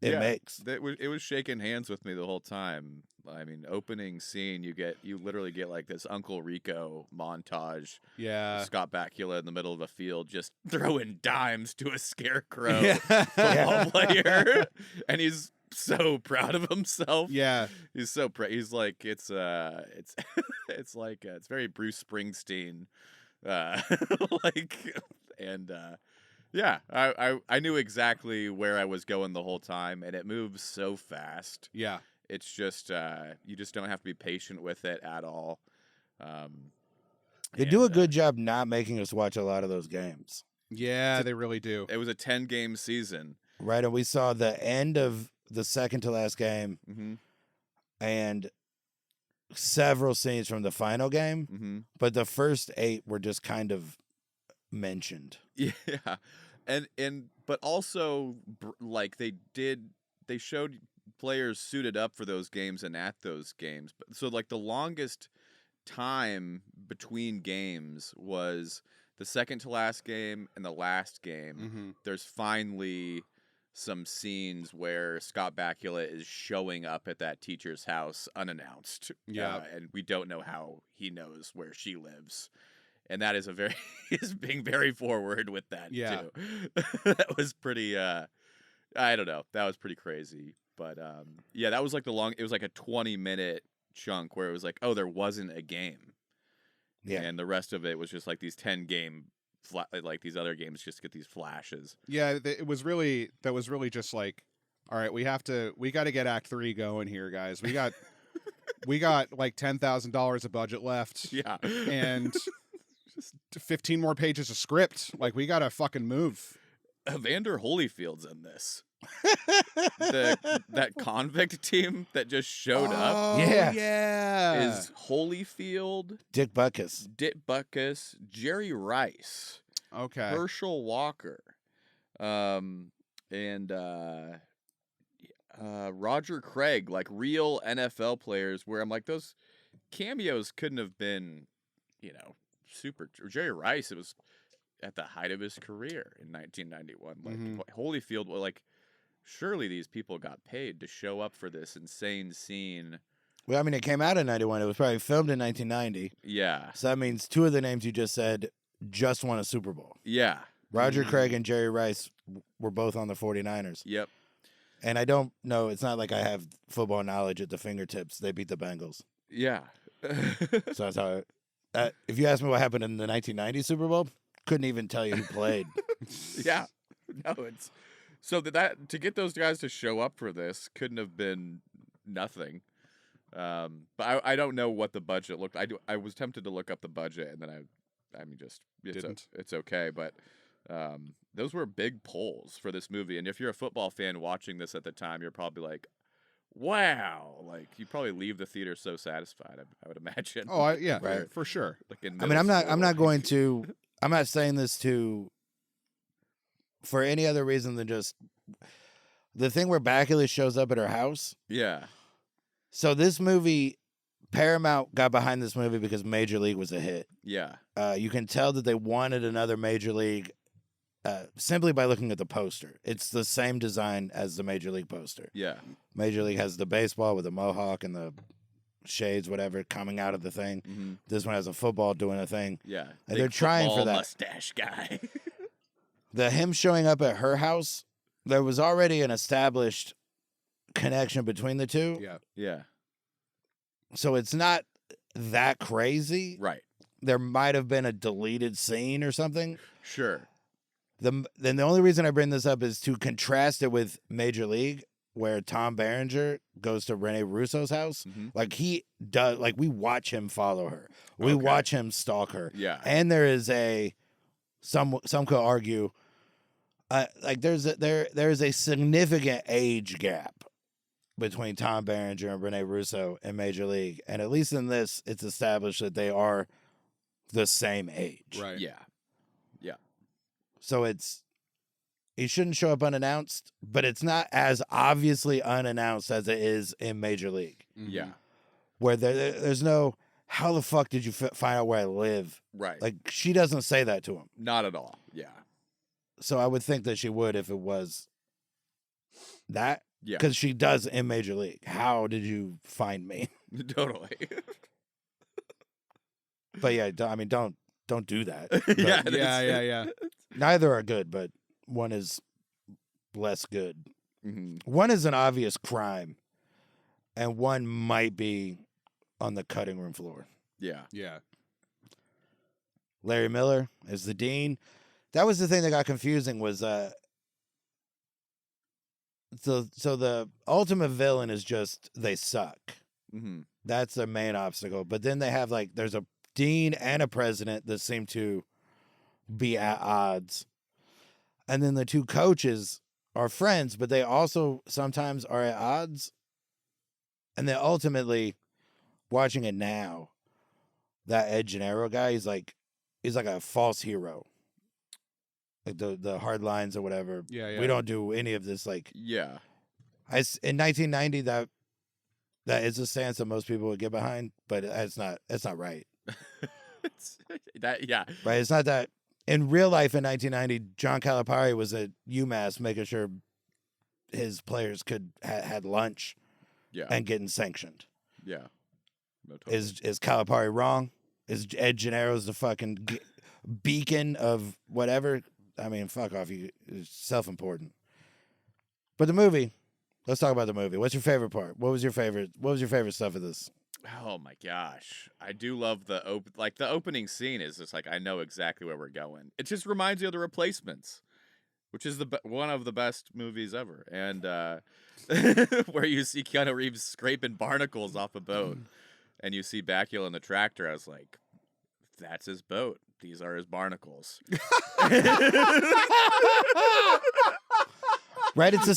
it makes. It was shaking hands with me the whole time. I mean, opening scene, you literally get like this Uncle Rico montage. Yeah. Scott Bacula in the middle of a field just throwing dimes to a scarecrow Yeah. football player, and he's so proud of himself. Yeah. He's so he's like it's it's like it's very Bruce Springsteen, like and. Yeah, I knew exactly where I was going the whole time, and it moves so fast. Yeah. It's just you just don't have to be patient with it at all. They do a good job not making us watch a lot of those games. Yeah, they really do. It was a 10-game season, Right, and we saw the end of the second to last game mm-hmm. and several scenes from the final game, Mm-hmm. but the first 8 were just kind of mentioned. Yeah, and but also like they showed players suited up for those games and at those games. But so like the longest time between games was the second to last game and the last game. Mm-hmm. There's finally some scenes where Scott Bakula is showing up at that teacher's house unannounced. Yeah. And we don't know how he knows where she lives. And that is he's being very forward with that Yeah. too. That was pretty I don't know. That was pretty crazy. But yeah, that was like it was like a 20-minute chunk where it was like, oh, there wasn't a game. Yeah. And the rest of it was just like these 10-game like these other games just get these flashes. Yeah, that was really just like, all right, we got to get Act 3 going here, guys. We got like $10,000 of budget left. Yeah. And just 15 more pages of script. Like, we got to fucking move. Evander Holyfield's in this. That convict team that just showed up Yeah. is Holyfield, Dick Butkus, Jerry Rice, Okay. Herschel Walker, and Roger Craig, like real NFL players. Where I'm like, those cameos couldn't have been, super. Jerry Rice, it was at the height of his career in 1991. Like Holyfield, like. Surely these people got paid to show up for this insane scene. Well, I mean, it came out in 91. It was probably filmed in 1990. Yeah. So that means 2 of the names you just said just won a Super Bowl. Yeah. Roger Craig and Jerry Rice were both on the 49ers. Yep. And I don't know. It's not like I have football knowledge at the fingertips. They beat the Bengals. Yeah. So that's how if you ask me what happened in the 1990 Super Bowl, couldn't even tell you who played. Yeah. No, it's... So that to get those guys to show up for this couldn't have been nothing. But I don't know what the budget looked. I was tempted to look up the budget, and then it's okay. But those were big polls for this movie. And if you're a football fan watching this at the time, you're probably like, "Wow!" Like you probably leave the theater so satisfied. I would imagine. Oh, yeah, right. For sure. Like in I mean, I'm not saying this for any other reason than just the thing where Bacula shows up at her house. Yeah. So this movie, Paramount got behind this movie because Major League was a hit. Yeah. You can tell that they wanted another Major League simply by looking at the poster. It's the same design as the Major League poster. Yeah. Major League has the baseball with the mohawk and the shades, whatever, coming out of the thing. Mm-hmm. This one has a football doing a thing. Yeah. And they're trying for that. Mustache guy. Him showing up at her house, there was already an established connection between the two. Yeah. Yeah. So it's not that crazy. Right. There might have been a deleted scene or something. Sure. Then the only reason I bring this up is to contrast it with Major League, where Tom Berenger goes to Rene Russo's house. Mm-hmm. Like he does, like we watch him follow her. We watch him stalk her. Yeah. And there is some could argue, like there's a significant age gap between Tom Berenger and Rene Russo in Major League, and at least in this, it's established that they are the same age. Right. Yeah. Yeah. So he shouldn't show up unannounced, but it's not as obviously unannounced as it is in Major League. Yeah. Where there's no, how the fuck did you find out where I live? Right. Like, she doesn't say that to him. Not at all. Yeah. So I would think that she would if it was that. Yeah. Because she does in Major League. How did you find me? Totally. But yeah, don't do that. Yeah. But Yeah. neither are good, but one is less good. Mm-hmm. One is an obvious crime, and one might be on the cutting room floor. Yeah. Yeah. Larry Miller is the dean. That was the thing that got confusing was so the ultimate villain is just they suck. Mm-hmm. That's their main obstacle. But then they have there's a dean and a president that seem to be at odds. And then the two coaches are friends, but they also sometimes are at odds. And then ultimately, watching it now, that Ed Gennaro guy, he's like a false hero. Like the hard lines or whatever. Yeah. We don't do any of this. Yeah. In 1990, that is a stance that most people would get behind, but it's not right. Yeah. Right? It's not that. In real life in 1990, John Calipari was at UMass making sure his players could had lunch and getting sanctioned. Yeah. No, totally. Is Calipari wrong? Is Ed Gennaro's the fucking beacon of whatever? I mean, fuck off. It's self-important. But the movie, let's talk about the movie. What's your favorite part? What was your favorite stuff of this? Oh my gosh, I do love the opening scene is just like I know exactly where we're going. It just reminds you of The Replacements, which is one of the best movies ever, and where you see Keanu Reeves scraping barnacles off a boat, and you see Bacula in the tractor. I was like, that's his boat. These are his barnacles. Right? It's a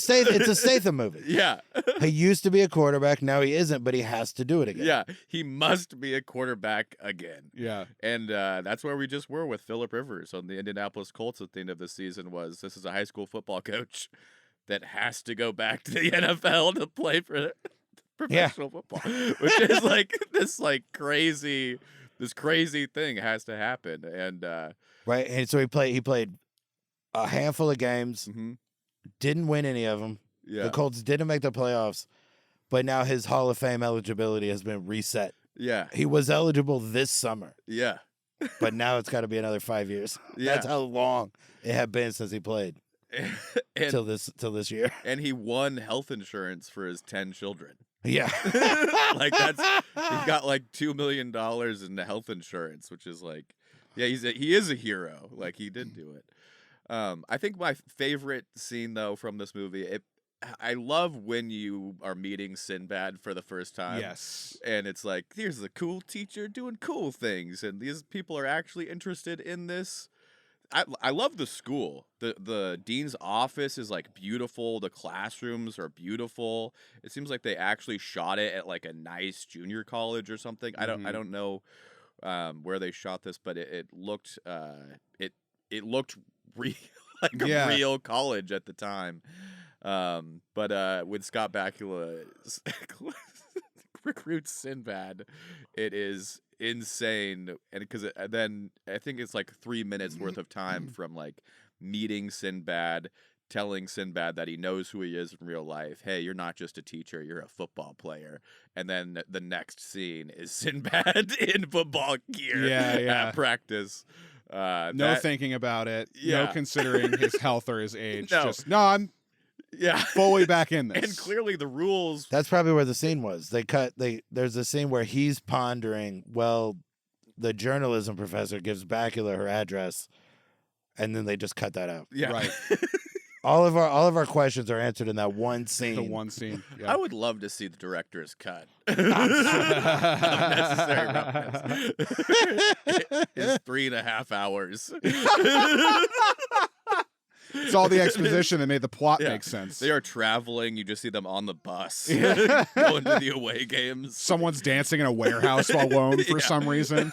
Statham movie. Yeah. He used to be a quarterback. Now he isn't, but he has to do it again. Yeah. He must be a quarterback again. Yeah. And that's where we just were with Phillip Rivers on the Indianapolis Colts at the end of the season. This is a high school football coach that has to go back to the NFL to play for professional football, which is this crazy thing has to happen. And right. And so he played a handful of games. Mm-hmm. Didn't win any of them. Yeah. The Colts didn't make the playoffs, but now his Hall of Fame eligibility has been reset. Yeah. He was eligible this summer. Yeah. But now it's got to be another 5 years. Yeah. That's how long it had been since he played. Till this year. And he won health insurance for his 10 children. Yeah. He got $2 million in the health insurance, which is he is a hero. He did do it. I think my favorite scene though from this movie, I love when you are meeting Sinbad for the first time. Yes. And it's like, here's a cool teacher doing cool things, and these people are actually interested in this. I love the school. The dean's office is beautiful. The classrooms are beautiful. It seems like they actually shot it at a nice junior college or something. Mm-hmm. I don't know where they shot this, but it looked it looked a real college at the time. But when Scott Bakula recruits Sinbad, it is insane. And because then I think it's 3 minutes worth of time from meeting Sinbad, telling Sinbad that he knows who he is in real life. Hey, you're not just a teacher, you're a football player. And then the next scene is Sinbad in football gear at practice. No thinking about it. Yeah. No considering his health or his age. No. I'm fully back in this. And clearly the rules. That's probably where the scene was. There's a scene where he's pondering, well, the journalism professor gives Bacula her address, and then they just cut that out. Yeah. Right. All of our questions are answered in that one scene. The one scene. Yeah. I would love to see the director's cut of Necessary Roughness. It's 3.5 hours. It's all the exposition that made the plot make sense. They are traveling. You just see them on the bus going to the away games. Someone's dancing in a warehouse while alone for some reason.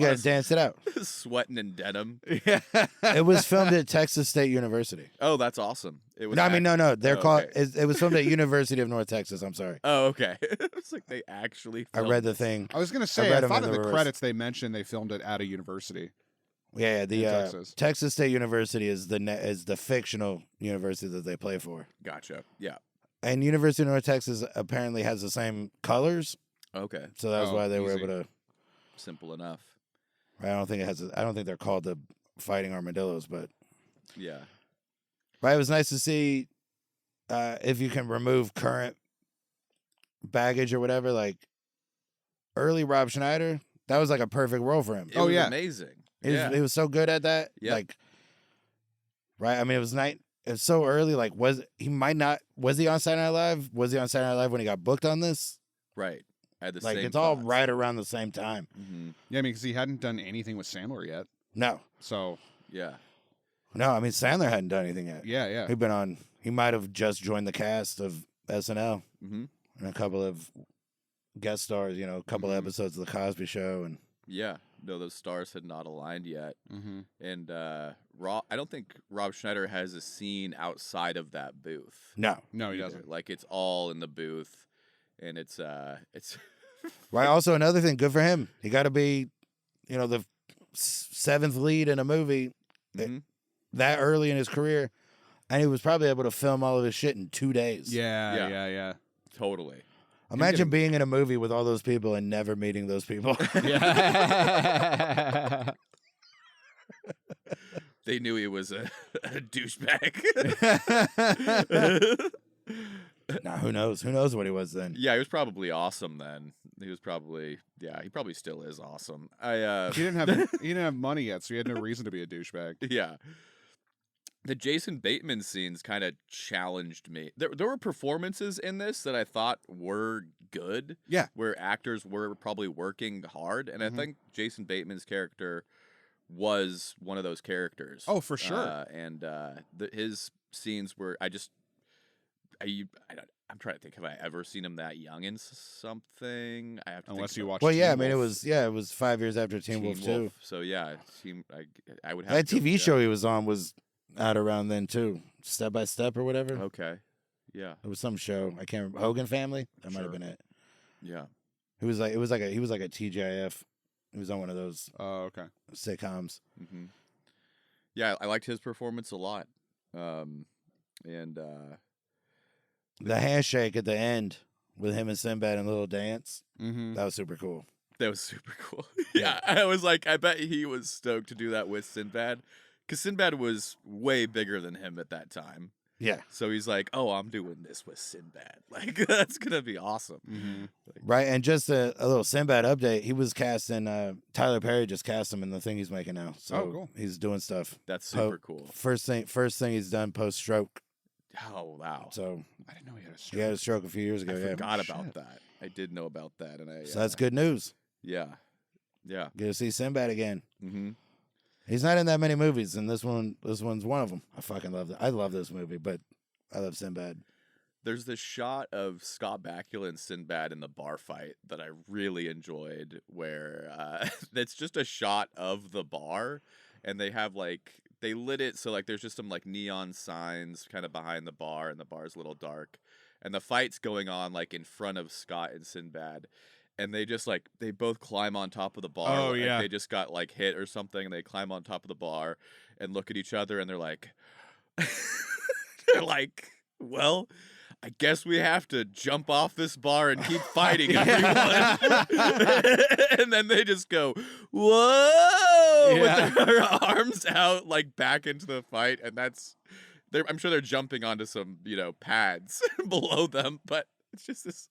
You got to dance it out. Sweating in denim. Yeah. It was filmed at Texas State University. Oh, that's awesome. It was. No, I mean, no. They're Oh, called. okay. It was filmed at University of North Texas. I'm sorry. Oh, okay. It's like they actually. I read the thing. I was gonna say, read I 'em thought in in the the reverse. credits they mentioned they filmed it at a university. Yeah, the Texas. Texas State University is the fictional university that they play for, Gotcha. Yeah. and University of North Texas apparently has the same colors, Okay. so that was Oh, why they were easy. able to. Simple enough. I don't think it has. I don't think they're called the Fighting Armadillos, but Yeah. right. It was nice to see if you can remove current baggage or whatever. Like early Rob Schneider, that was like a perfect role for him. It Oh, was yeah. amazing. He was so good at that. Yep. Like, right. I mean, it was so early. Like, was he on Saturday Night Live? Was he on Saturday Night Live when he got booked on this? Right. I had the Like, same it's all thoughts. right around the same time. Mm-hmm. Yeah, I mean, because he hadn't done anything with Sandler yet. No, So Yeah. no. I mean, Sandler hadn't done anything yet. yeah. He'd been on. He might have just joined the cast of SNL Mm-hmm. and a couple of guest stars. You know, a couple of Mhm. episodes of the Cosby Show, and Yeah. No, those stars had not aligned yet. Mm-hmm. And I don't think Rob Schneider has a scene outside of that booth. no. No, he either. doesn't. Like it's all in the booth, and it's Right. Also, another thing, good for him. He got to be, you know, the seventh lead in a movie Mhm. that early in his career, and he was probably able to film all of his shit in 2 days. Yeah. totally. Imagine being in a movie with all those people and never meeting those people. Yeah. They knew he was a douchebag. Now, who knows? Who knows what he was then? Yeah, he was probably awesome then. He probably still is awesome. He didn't have money yet, so he had no reason to be a douchebag. Yeah. The Jason Bateman scenes kind of challenged me. There were performances in this that I thought were good. Yeah. Where actors were probably working hard. And Mhm. I think Jason Bateman's character was one of those characters. Oh, for sure. His scenes were, I'm trying to think, have I ever seen him that young in something? I have to Unless think you about watch Well, yeah, I Teen mean, Wolf. it was 5 years after Teen Wolf 2. So yeah, I would have That to go TV with show he was on was out around then too. Step by Step or whatever. Okay. Yeah. It was some show. I can't remember. Hogan Family. That might have Sure. been it. Yeah. He was like a TGIF. He was on one of those Oh, okay. sitcoms. Mm-hmm. Yeah, I liked his performance a lot. The handshake at the end with him and Sinbad and a little dance. Mm-hmm. That was super cool. That was super cool. Yeah, I was like, I bet he was stoked to do that with Sinbad, because Sinbad was way bigger than him at that time. Yeah. So he's like, oh, I'm doing this with Sinbad. Like, that's gonna be awesome. Mm-hmm. Right. And just a little Sinbad update. He was cast in Tyler Perry just cast him in the thing he's making now. So Oh, cool. he's doing stuff. That's super cool. First thing he's done post stroke. Oh wow, So I didn't know he had a he stroke. had a stroke a few years I ago. Yeah. forgot Shit. about that. I did know about that, and So that's good news. Yeah, yeah. Get to see Sinbad again. Mm-hmm. He's not in that many movies, and this one's one of them. I fucking love it. I love this movie, but I love Sinbad. There's this shot of Scott Bacula and Sinbad in the bar fight that I really enjoyed, where it's just a shot of the bar, and they lit it so like there's just some like neon signs kind of behind the bar, and the bar's a little dark, and the fight's going on like in front of Scott and Sinbad, and they just like they both climb on top of the bar. Oh, like, yeah. they just got like hit or something, and they climb on top of the bar and look at each other, and they're like, they're like, well, I guess we have to jump off this bar and keep fighting everyone. And then they just go, whoa, with their arms out, like back into the fight. And I'm sure they're jumping onto some, pads below them, but it's just this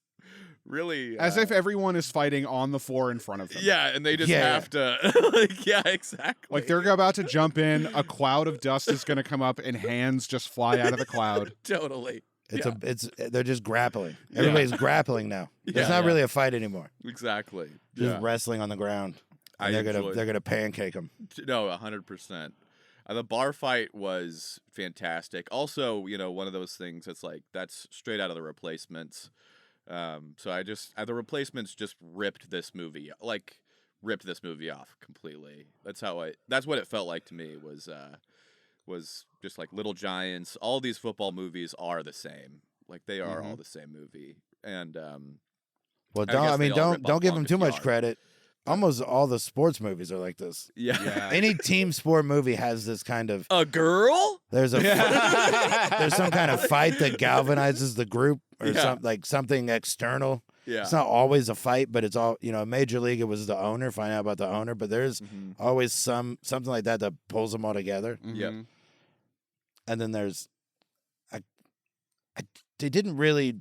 really. As if everyone is fighting on the floor in front of them. Yeah, and they just Yeah. have to, yeah, exactly. Like they're about to jump in, a cloud of dust is going to come up, and hands just fly out of the cloud. Totally. They're just grappling. Everybody's grappling now. It's not really a fight anymore. Exactly. Just wrestling on the ground. And they're gonna pancake them. No, 100%. The bar fight was fantastic. Also, one of those things that's straight out of The Replacements. So the Replacements just ripped this movie. Like ripped this movie off completely. That's what it felt like to me was just like Little Giants. All these football movies are the same. Like they are all the same movie. And Well, guess don't give them too much yard. credit. Almost all the sports movies are like this. Yeah. Any team sport movie has this kind of A girl? there's some kind of fight that galvanizes the group or something external. Yeah. It's not always a fight, but it's all Major League. It was the owner. Find out about the owner, but there's always something like that pulls them all together. Yep. And then there's, they didn't really.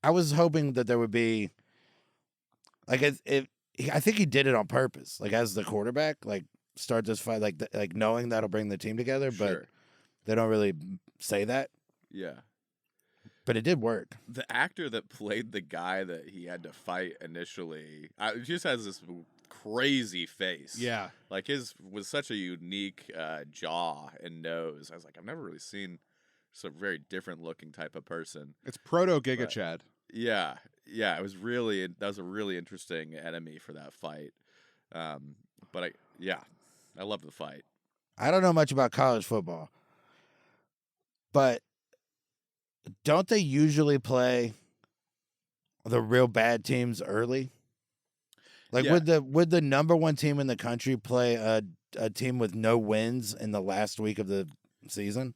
I was hoping that there would be, like, I think he did it on purpose, like as the quarterback, like start this fight, like knowing that'll bring the team together, but they don't really say that. Yeah. But it did work. The actor that played the guy that he had to fight initially, just has this crazy face. Yeah. Like his was such a unique jaw and nose. I was like, I've never really seen just a very different looking type of person. It's proto Giga Chad. Yeah. That was a really interesting enemy for that fight. But I love the fight. I don't know much about college football, but don't they usually play the real bad teams early? Like would the number one team in the country play a team with no wins in the last week of the season?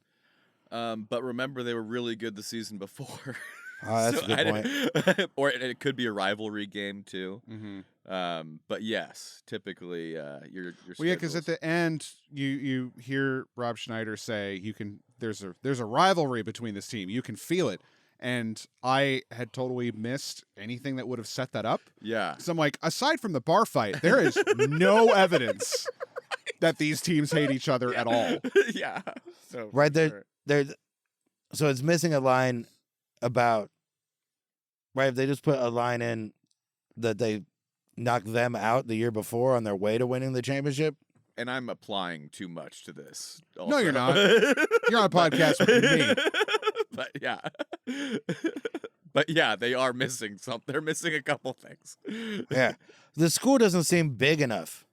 But remember, they were really good the season before. Oh, that's a good point. Or it could be a rivalry game too. Mm-hmm. But yes, typically your well, yeah, because at the end you hear Rob Schneider say there's a rivalry between this team. You can feel it. And I had totally missed anything that would have set that up. Yeah. So I'm like, aside from the bar fight, there is no evidence that these teams hate each other at all. Yeah. So right there, so it's missing a line about, right? If they just put a line in that they knocked them out the year before on their way to winning the championship. And I'm applying too much to this. Also. No, you're not. You're on a podcast with me. But yeah, they are missing something. They're missing a couple things. Yeah, the school doesn't seem big enough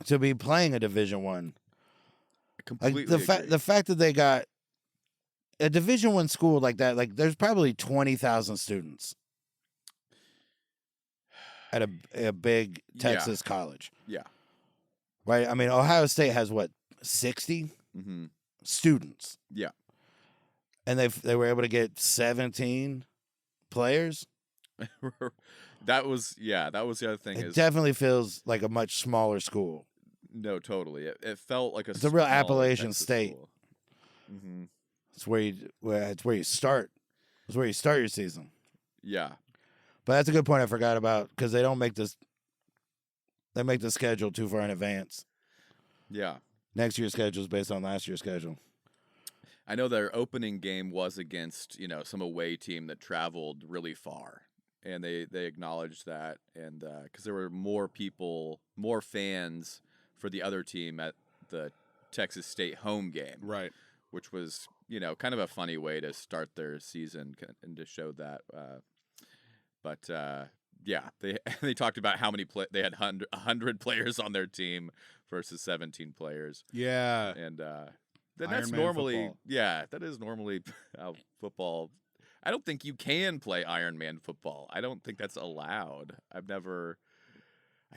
to be playing a Division I. Completely. Like the fact that they got a Division I school like that, like there's probably 20,000 students at a big Texas college. Yeah. Right. I mean, Ohio State has what, 60 students. Yeah. And they were able to get 17 players. That was the other thing. It definitely feels like a much smaller school. No, totally. It felt like it's a real Appalachian Texas State. Mm-hmm. It's where you start. It's where you start your season. Yeah. But that's a good point I forgot about, because they don't make this. They make the schedule too far in advance. Yeah. Next year's schedule is based on last year's schedule. I know their opening game was against, some away team that traveled really far. And they acknowledged that. And because there were more fans for the other team at the Texas State home game. Right. Which was, kind of a funny way to start their season and to show that. Yeah, they talked about how many they had 100 players on their team versus 17 players. Yeah, and that's normally football. Yeah, that is normally how football. I don't think you can play Ironman football. I don't think that's allowed. I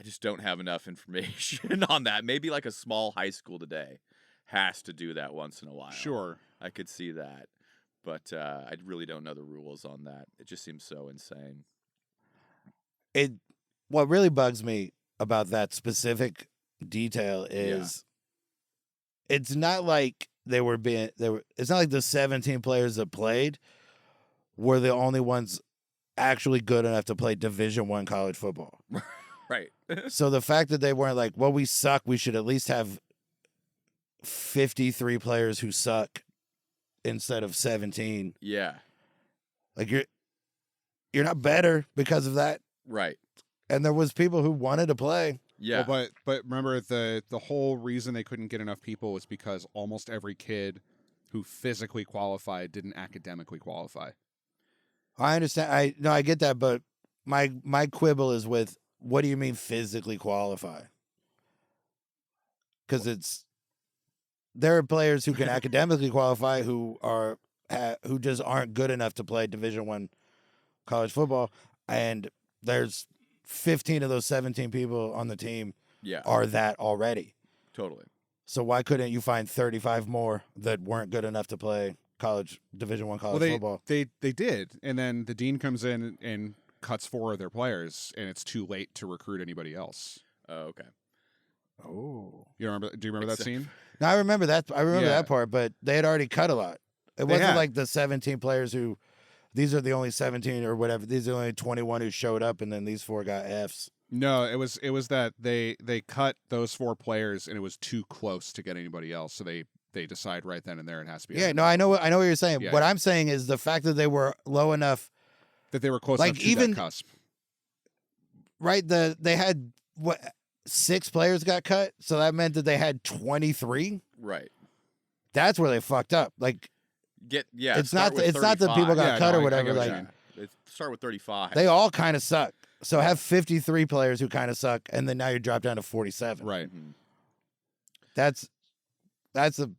just don't have enough information on that. Maybe like a small high school today has to do that once in a while. Sure, I could see that, but I really don't know the rules on that. It just seems so insane. What really bugs me about that specific detail is it's not like it's not like the 17 players that played were the only ones actually good enough to play Division I college football. Right. So the fact that they weren't like, well, we suck, we should at least have 53 players who suck instead of 17. Yeah. Like you're not better because of that. Right. And there was people who wanted to play. Yeah. Well, but remember the whole reason they couldn't get enough people was because almost every kid who physically qualified didn't academically qualify. I understand. I get that, but my quibble is with what do you mean physically qualify? Because there are players who can academically qualify who just aren't good enough to play Division I college football, and there's 15 of those 17 people on the team are that already. Totally. So why couldn't you find 35 more that weren't good enough to play Division I college football? They did, and then the dean comes in and cuts 4 of their players, and it's too late to recruit anybody else. Oh, okay. Oh, Do you remember that scene? No, I remember that. That part, but they had already cut a lot. It wasn't like the 17 players who. These are the only 17 or whatever. These are the only 21 who showed up, and then these 4 got Fs. No, it was that they cut those 4 players, and it was too close to get anybody else. So they decide right then and there it has to be. Yeah, no, I know what you're saying. Yeah. What I'm saying is the fact that they were low enough that they were close enough to that cusp. Right, they had 6 players got cut, so that meant that they had 23. Right. That's where they fucked up. Like. It's not that people got cut or whatever. Start with 35. They all kind of suck. So have 53 players who kind of suck, and then now you drop down to 47. Right. Mm-hmm. That's a.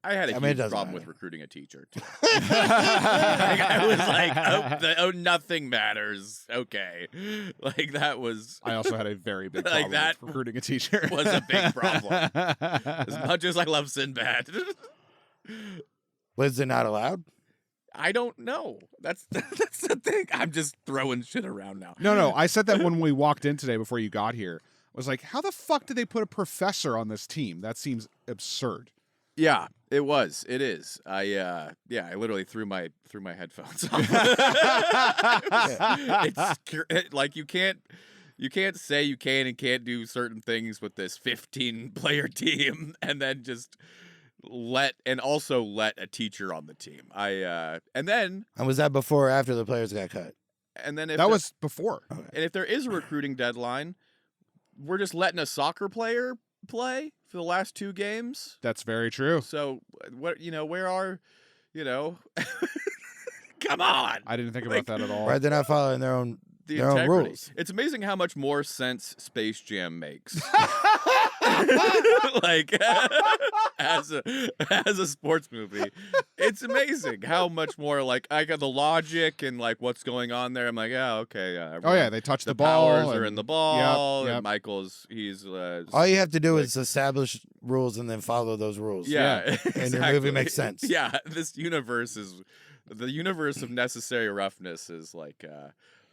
I had a huge problem with recruiting a teacher. Too. I was like, nothing matters. Okay, like that was. I also had a very big problem with recruiting a teacher. Was a big problem. As much as I love Sinbad. Was it not allowed? I don't know. That's the thing. I'm just throwing shit around now. No. I said that when we walked in today before you got here. I was like, how the fuck did they put a professor on this team? That seems absurd. Yeah, it was. It is. I literally threw my headphones off. It's like you can't say you can and can't do certain things with this 15-player team and then just let a teacher on the team. And was that before or after the players got cut? And then that was before. Okay. And if there is a recruiting deadline, we're just letting a soccer player play for the last 2 games. That's very true. So where are come on. I didn't think about that at all. Right, they're not following their own rules. It's amazing how much more sense Space Jam makes. Like as a sports movie, it's amazing how much more like I got the logic and like what's going on there. I'm like, yeah, okay. They touch the ball. Powers are in the ball. Yep. And Michael's he's. All you have to do is establish rules and then follow those rules. Yeah, exactly. And your movie makes sense. Yeah, this universe the universe of Necessary Roughness is like.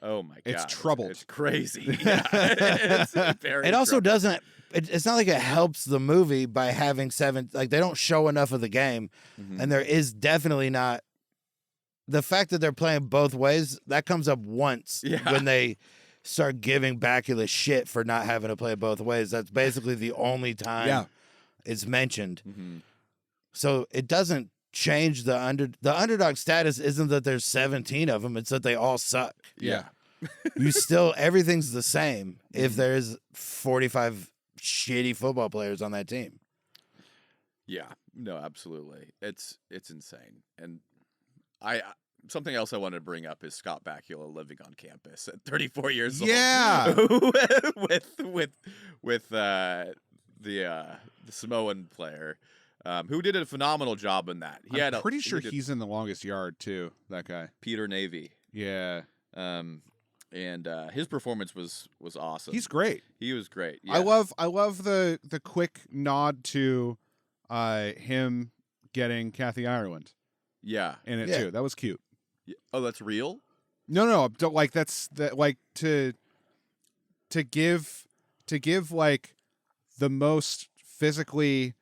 Oh my god! It's troubled. It's crazy. Yeah. It's very it also troubled. doesn't. It's not like it helps the movie by having 7. Like they don't show enough of the game, and there is definitely not. The fact that they're playing both ways that comes up once when they start giving Bacula shit for not having to play both ways. That's basically the only time it's mentioned. Mm-hmm. So it doesn't change the underdog status. Isn't that there's 17 of them? It's that they all suck. Yeah. You still everything's the same if there's 45 shitty football players on that team. Yeah. No, absolutely. It's insane. And something else I wanted to bring up is Scott Bacula living on campus at 34 years old. Yeah. with the Samoan player. Who did a phenomenal job in that? I'm pretty sure he's in The Longest Yard too. That guy, Peter Navy. Yeah. And his performance was awesome. He's great. He was great. Yeah. I love the quick nod to him getting Kathy Ireland. Yeah. In it too. That was cute. Yeah. Oh, that's real? No. Don't like that's like to give like the most physically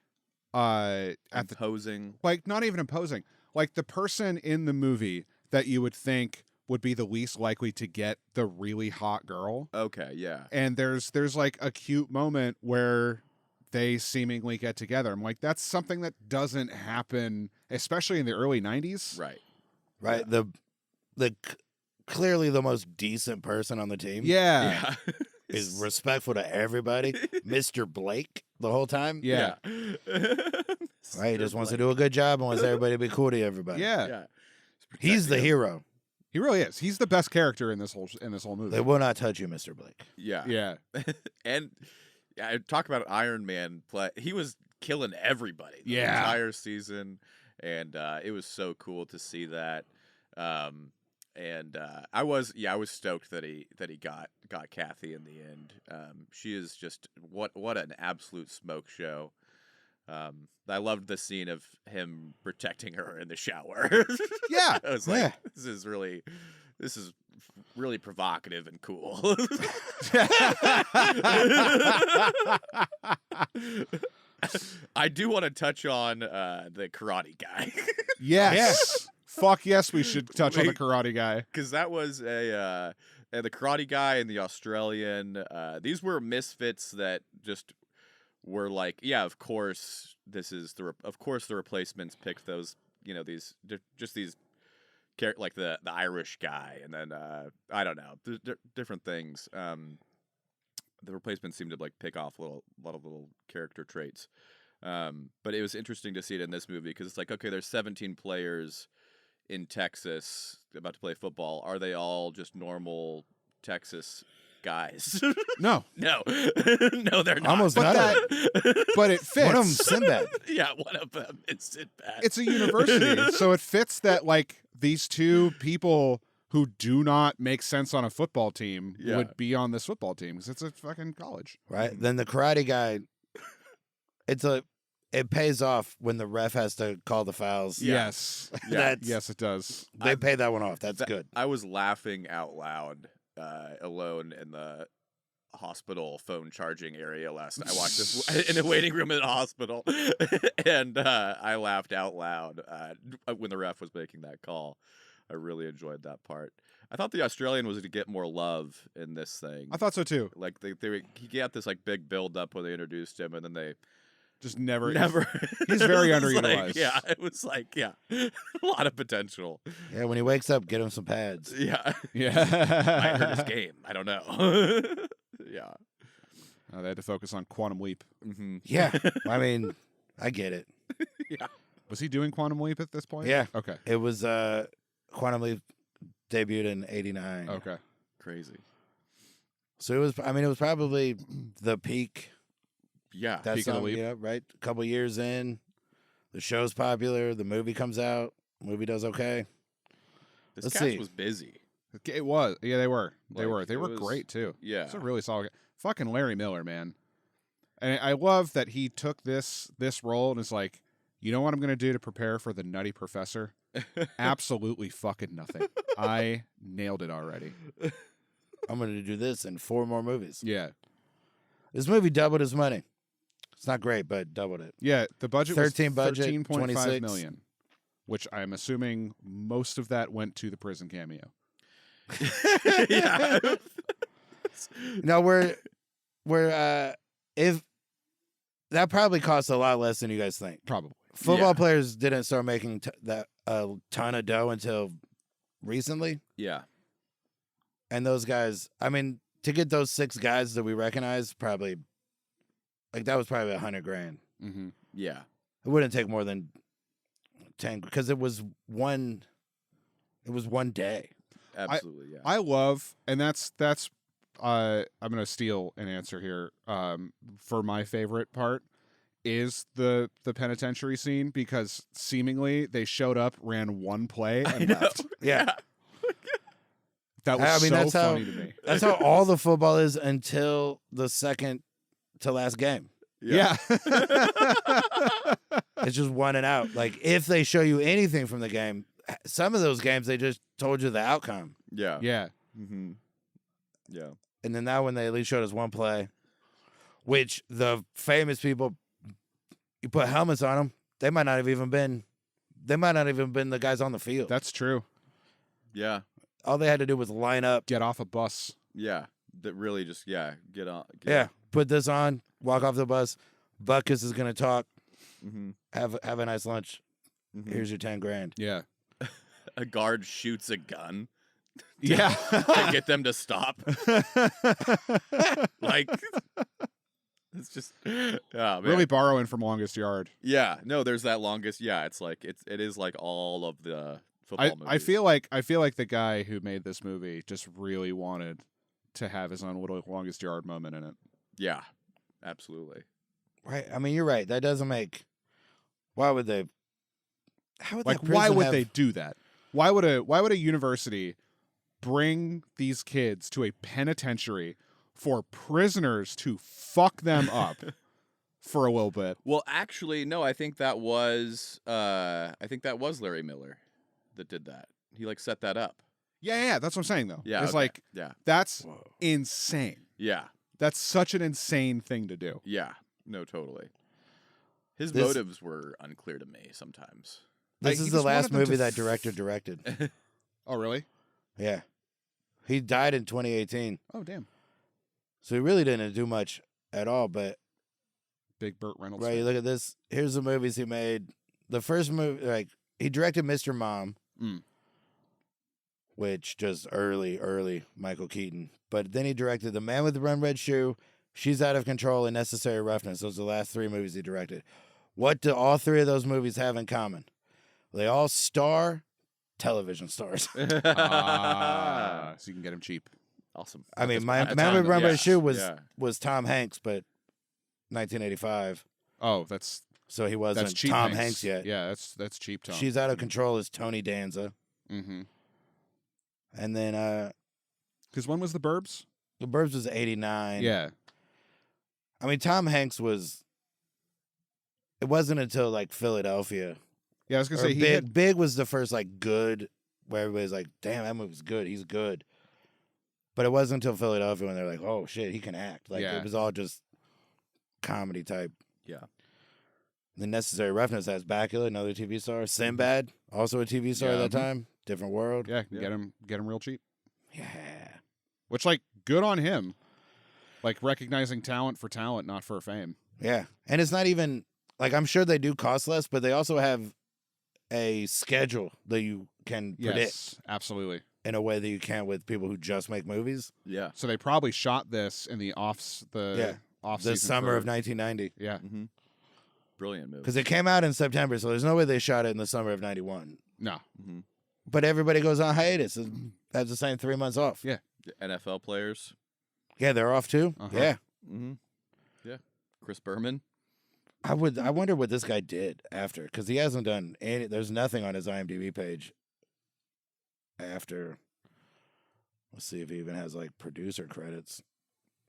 imposing. Like not even imposing. Like the person in the movie that you would think would be the least likely to get the really hot girl. Okay, yeah. And there's like a cute moment where they seemingly get together. I'm like, that's something that doesn't happen, especially in the early 90s. Right. Yeah. The clearly the most decent person on the team. Yeah. Is respectful to everybody. Mr. Blake the whole time. Yeah. Right. He just wants to do a good job and wants everybody to be cool to everybody. Yeah. He's the hero. He really is. He's the best character in this whole movie. They will not touch you, Mr. Blake. Yeah. Yeah. And I talk about Iron Man play. He was killing everybody the Yeah. entire season, and it was so cool to see that. I was stoked that he got Kathy in the end. She is just what an absolute smoke show. I loved the scene of him protecting her in the shower. Yeah. I was like, this is really provocative and cool. I do want to touch on the karate guy. Yes. Fuck yes, we should touch on the karate guy. Because that was the karate guy and the Australian. These were misfits that just were like, yeah, of course, of course the replacements picked those, these like the Irish guy, and then I don't know, different things. The replacements seemed to like pick off a lot of little character traits. But it was interesting to see it in this movie because it's like, okay, there's 17 players in Texas about to play football. Are they all just normal Texas guys? No. No, they're not. Almost But none of But it fits. One of them, Sinbad. Yeah, one of them is Sinbad. It's a university, so it fits that like these two people who do not make sense on a football team would be on this football team because it's a fucking college. Right? Then the karate guy, it pays off when the ref has to call the fouls. Yes. Yes, it does. They pay that one off. That's good. I was laughing out loud alone in the hospital phone charging area last night. I watched this in a waiting room in a hospital, and I laughed out loud when the ref was making that call. I really enjoyed that part. I thought the Australian was to get more love in this thing. I thought so too. Like he got this like big build up when they introduced him, and then they just never. He's very it was underutilized. Like, yeah, it was like a lot of potential. Yeah, when he wakes up, get him some pads. Yeah, Yeah. might hurt his game. I don't know. Yeah. They had to focus on Quantum Leap. Mm-hmm. Yeah. I mean, I get it. Yeah. Was he doing Quantum Leap at this point? Yeah. Okay. It was Quantum Leap debuted in '89. Okay. Crazy. So it was probably the peak. Yeah. That Peak of the song, Leap. yeah, right? A couple years in, the show's popular, the movie comes out, movie does okay. This Let's cast see. was busy. It was. Yeah, they were. They Like, were. They it were was- great too. Yeah. It's a really solid. Fucking Larry Miller, man. And I love that he took this role and is like, you know what I'm going to do to prepare for the Nutty Professor? Absolutely fucking nothing. I nailed it already. I'm going to do this in 4 more movies. Yeah. This movie doubled his money. It's not great, but doubled it. Yeah, the budget 13 was budget, 13.5 26 million, which I'm assuming most of that went to the prison cameo. Yeah. No, if that probably costs a lot less than you guys think. Probably. Football Yeah. players didn't start making a ton of dough until recently. Yeah. And those guys, I mean, to get those 6 guys that we recognize, probably, like, that was probably $100,000. Mm-hmm. Yeah. It wouldn't take more than 10 because it was one day. Absolutely. Yeah. I love, and that's I'm gonna steal an answer here. For my favorite part is the penitentiary scene because seemingly they showed up, ran one play, and left. Yeah. That was that's funny to me. That's how all the football is until the second to last game. Yeah. It's just one and out. Like, if they show you anything from the game, some of those games, they just told you the outcome. Yeah. Yeah. Mm-hmm. Yeah. And then that one, they at least showed us one play, which the famous people, you put helmets on them, they might not have even been the guys on the field. That's true. Yeah. All they had to do was line up. Get off a bus. Yeah. That really just get on. Yeah. Put this on, walk off the bus. Butkus is going to talk. Mm-hmm. Have a nice lunch. Mm-hmm. Here's your $10,000. Yeah. A guard shoots a gun Yeah. to get them to stop. Like, it's just, oh, man. Really borrowing from Longest Yard. Yeah, no, there's that longest. Yeah, it's like it is like all of the football movies. I feel like the guy who made this movie just really wanted to have his own little longest yard moment in it. Yeah, absolutely. Right. I mean, you're right. That doesn't make. Why would they? How would Like, that why prison would have- they do that? Why would a university bring these kids to a penitentiary for prisoners to fuck them up for a little bit? Well, actually, no. I think that was Larry Miller that did that. He like set that up. Yeah, that's what I'm saying though. Yeah, It's okay. like Yeah, that's Whoa. insane. yeah, That's such an insane thing to do. yeah. No, totally. His This- motives were unclear to me sometimes. This He is just the last wanted them to movie that director directed. Oh, really? Yeah. He died in 2018. Oh, damn. So he really didn't do much at all. But, Big Burt Reynolds. right, you look at this. Here's the movies he made. The first movie, like, he directed Mr. Mom, Mm. which just early Michael Keaton. But then he directed The Man with the Run Red Shoe, She's Out of Control, and Necessary Roughness. Those are the last 3 movies he directed. What do all 3 of those movies have in common? They all star television stars. So you can get him cheap. Awesome. I mean, At Man the with time, the Run yeah, Red Shoe yeah. was Tom Hanks, but 1985. Oh, that's So he wasn't cheap. Tom Hanks yet. Yeah, that's cheap. Tom. She's Out of Control is Tony Danza. Mm-hmm. And then Because when was the Burbs? The Burbs was 89. Yeah. I mean, Tom Hanks was. It wasn't until like Philadelphia. Yeah, I was gonna Or say he Big, had, Big was the first like good, where everybody's like, "Damn, that movie's good. He's good." But it wasn't until Philadelphia when they're like, "Oh shit, he can act." Like Yeah. it was all just comedy type. Yeah. The Necessary Roughness has Bacula, another TV star. Sinbad, also a TV star Yeah. at that time. Different world. yeah, Yeah. get him real cheap. Yeah. Which, like, good on him. Like, recognizing talent for talent, not for fame. Yeah. And it's not even like I'm sure they do cost less, but they also have a schedule that you can predict Yes, absolutely. in a way that you can't with people who just make movies. Yeah. So they probably shot this in the off The season summer for- of 1990. Yeah, Mm-hmm. Brilliant movie. Because it came out in September, so there's no way they shot it in the summer of 91. no, Mm-hmm. But everybody goes on hiatus and has the same 3 months off. Yeah. NFL players. Yeah, they're off too. Uh-huh. Yeah. Mm-hmm. Yeah. Chris Berman. I wonder what this guy did after, because he hasn't done any. There's nothing on his IMDb page after. Let's see if he even has like producer credits.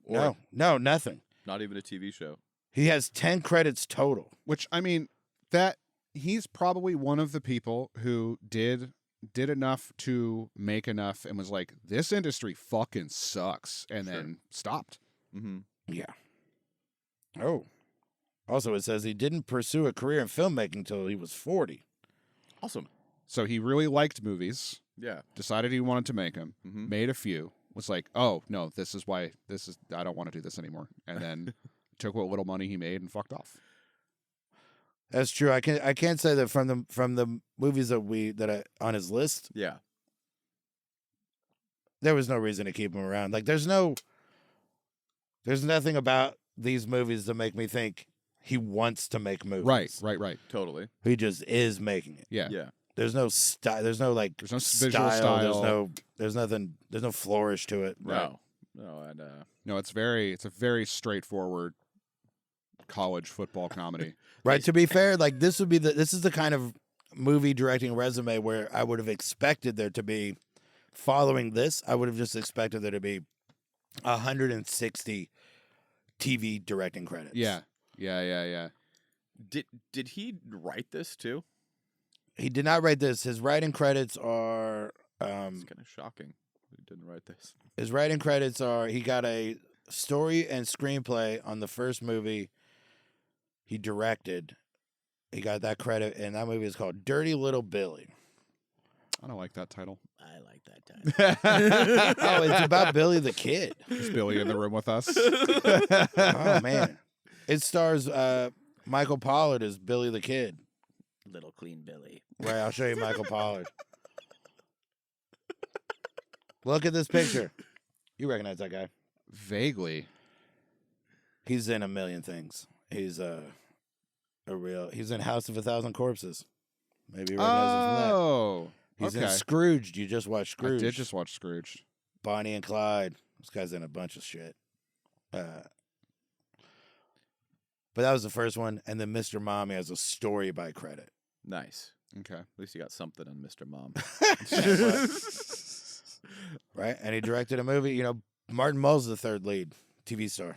Or No, nothing. not even a TV show. He has 10 credits total. which I mean that he's probably one of the people who did enough to make enough and was like, this industry fucking sucks, and Sure. then stopped. Mm-hmm. Yeah. Oh. Also, it says he didn't pursue a career in filmmaking until he was 40. Awesome. So he really liked movies, Yeah. decided he wanted to make them, Mm-hmm. made a few, was like, oh no, I don't want to do this anymore, and then took what little money he made and fucked off. That's true. I can't say that from the movies on his list, Yeah. there was no reason to keep him around. Like there's nothing about these movies to make me think he wants to make movies. Right. Totally. He just is making it. Yeah. Yeah. There's no style. There's no like There's no visual style. There's nothing. There's no flourish to it. No. No. And No, it's a very straightforward college football comedy. Right. To be fair, like this is the kind of movie directing resume where I would have expected there to be, following this, I would have just expected there to be 160 TV directing credits. Yeah. did he write this too? He did not write this. His writing credits are It's kind of shocking. He didn't write this. he got a story and screenplay on the first movie he directed. He got that credit, and that movie is called Dirty Little Billy. I don't like that title. I like that time. Oh, it's about Billy the Kid. Is Billy in the room with us? Oh man, it stars Michael Pollard as Billy the Kid. Little clean Billy. Right, I'll show you Michael Pollard. Look at this picture. You recognize that guy? Vaguely. He's in a million things. He's he's in House of a Thousand Corpses. Maybe you recognize him from that. Oh. He's in Okay. Scrooged. You just watched I Scrooged. did just watch Scrooge. Bonnie and Clyde. This guy's in a bunch of shit. But that was the first one. And then Mr. Mom, he has a story by credit. Nice. Okay. At least you got something on Mr. Mom. Right? And he directed a movie. You know, Martin Mull's the third lead TV star.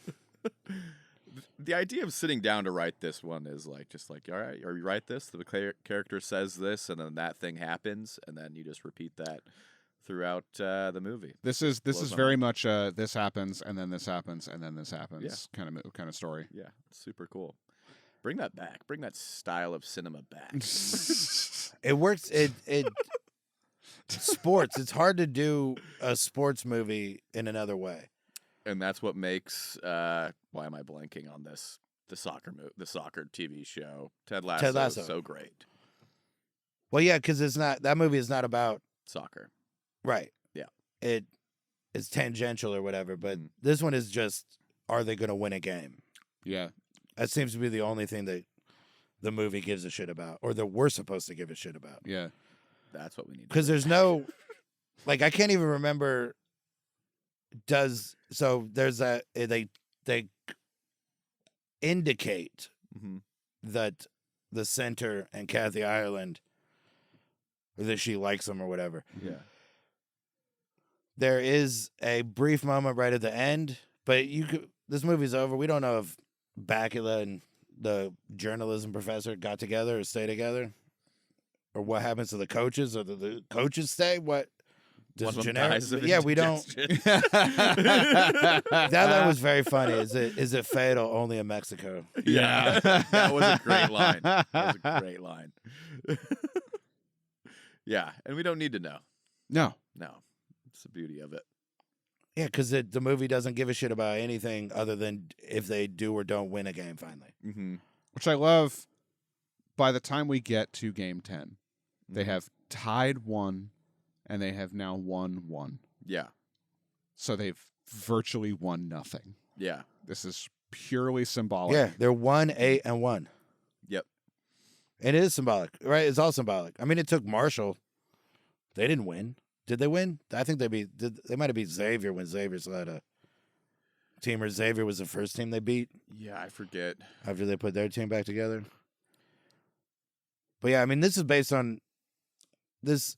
The idea of sitting down to write this one is like, just like, all right, or you write this, the character says this, and then that thing happens, and then you just repeat that throughout the movie. This is Blows my very mind. much this happens and then this happens and then this happens kind of story. Yeah, it's super cool. Bring that back. Bring that style of cinema back. It works. It sports. It's hard to do a sports movie in another way. And that's what makes why am I blanking on this? The soccer TV show. Ted Lasso. Is so great. Well, yeah, because that movie is not about Soccer. right. Yeah. It is tangential or whatever, but Mm. this one is just, are they going to win a game? Yeah. That seems to be the only thing that the movie gives a shit about, or that we're supposed to give a shit about. Yeah. That's what we need. Because there's no, like, I can't even remember. There's that they indicate Mm-hmm. that the center and Kathy Ireland, or that she likes them or whatever. Yeah. There is a brief moment right at the end, but this movie's over. We don't know if Bacula and the journalism professor got together or stay together, or what happens to the coaches, or the coaches stay. What does One of them generic? dies of Yeah, we don't. indigestion. That line was very funny. Is it fatal only in Mexico? Yeah. That was a great line. That was a great line. Yeah, and we don't need to know. No. No. It's the beauty of it. Yeah, because the movie doesn't give a shit about anything other than if they do or don't win a game finally. Mm-hmm. Which I love. By the time we get to game 10, they have tied 1 and they have now won 1. Yeah. So they've virtually won nothing. Yeah. This is purely symbolic. Yeah, they're 1-8-1. Yep. It is symbolic, right? It's all symbolic. I mean, it took Marshall. They didn't win. Did they win? I think they might have beat Xavier when Xavier still had a team, or Xavier was the first team they beat Yeah, I forget. after they put their team back together. But yeah, I mean, this is based on those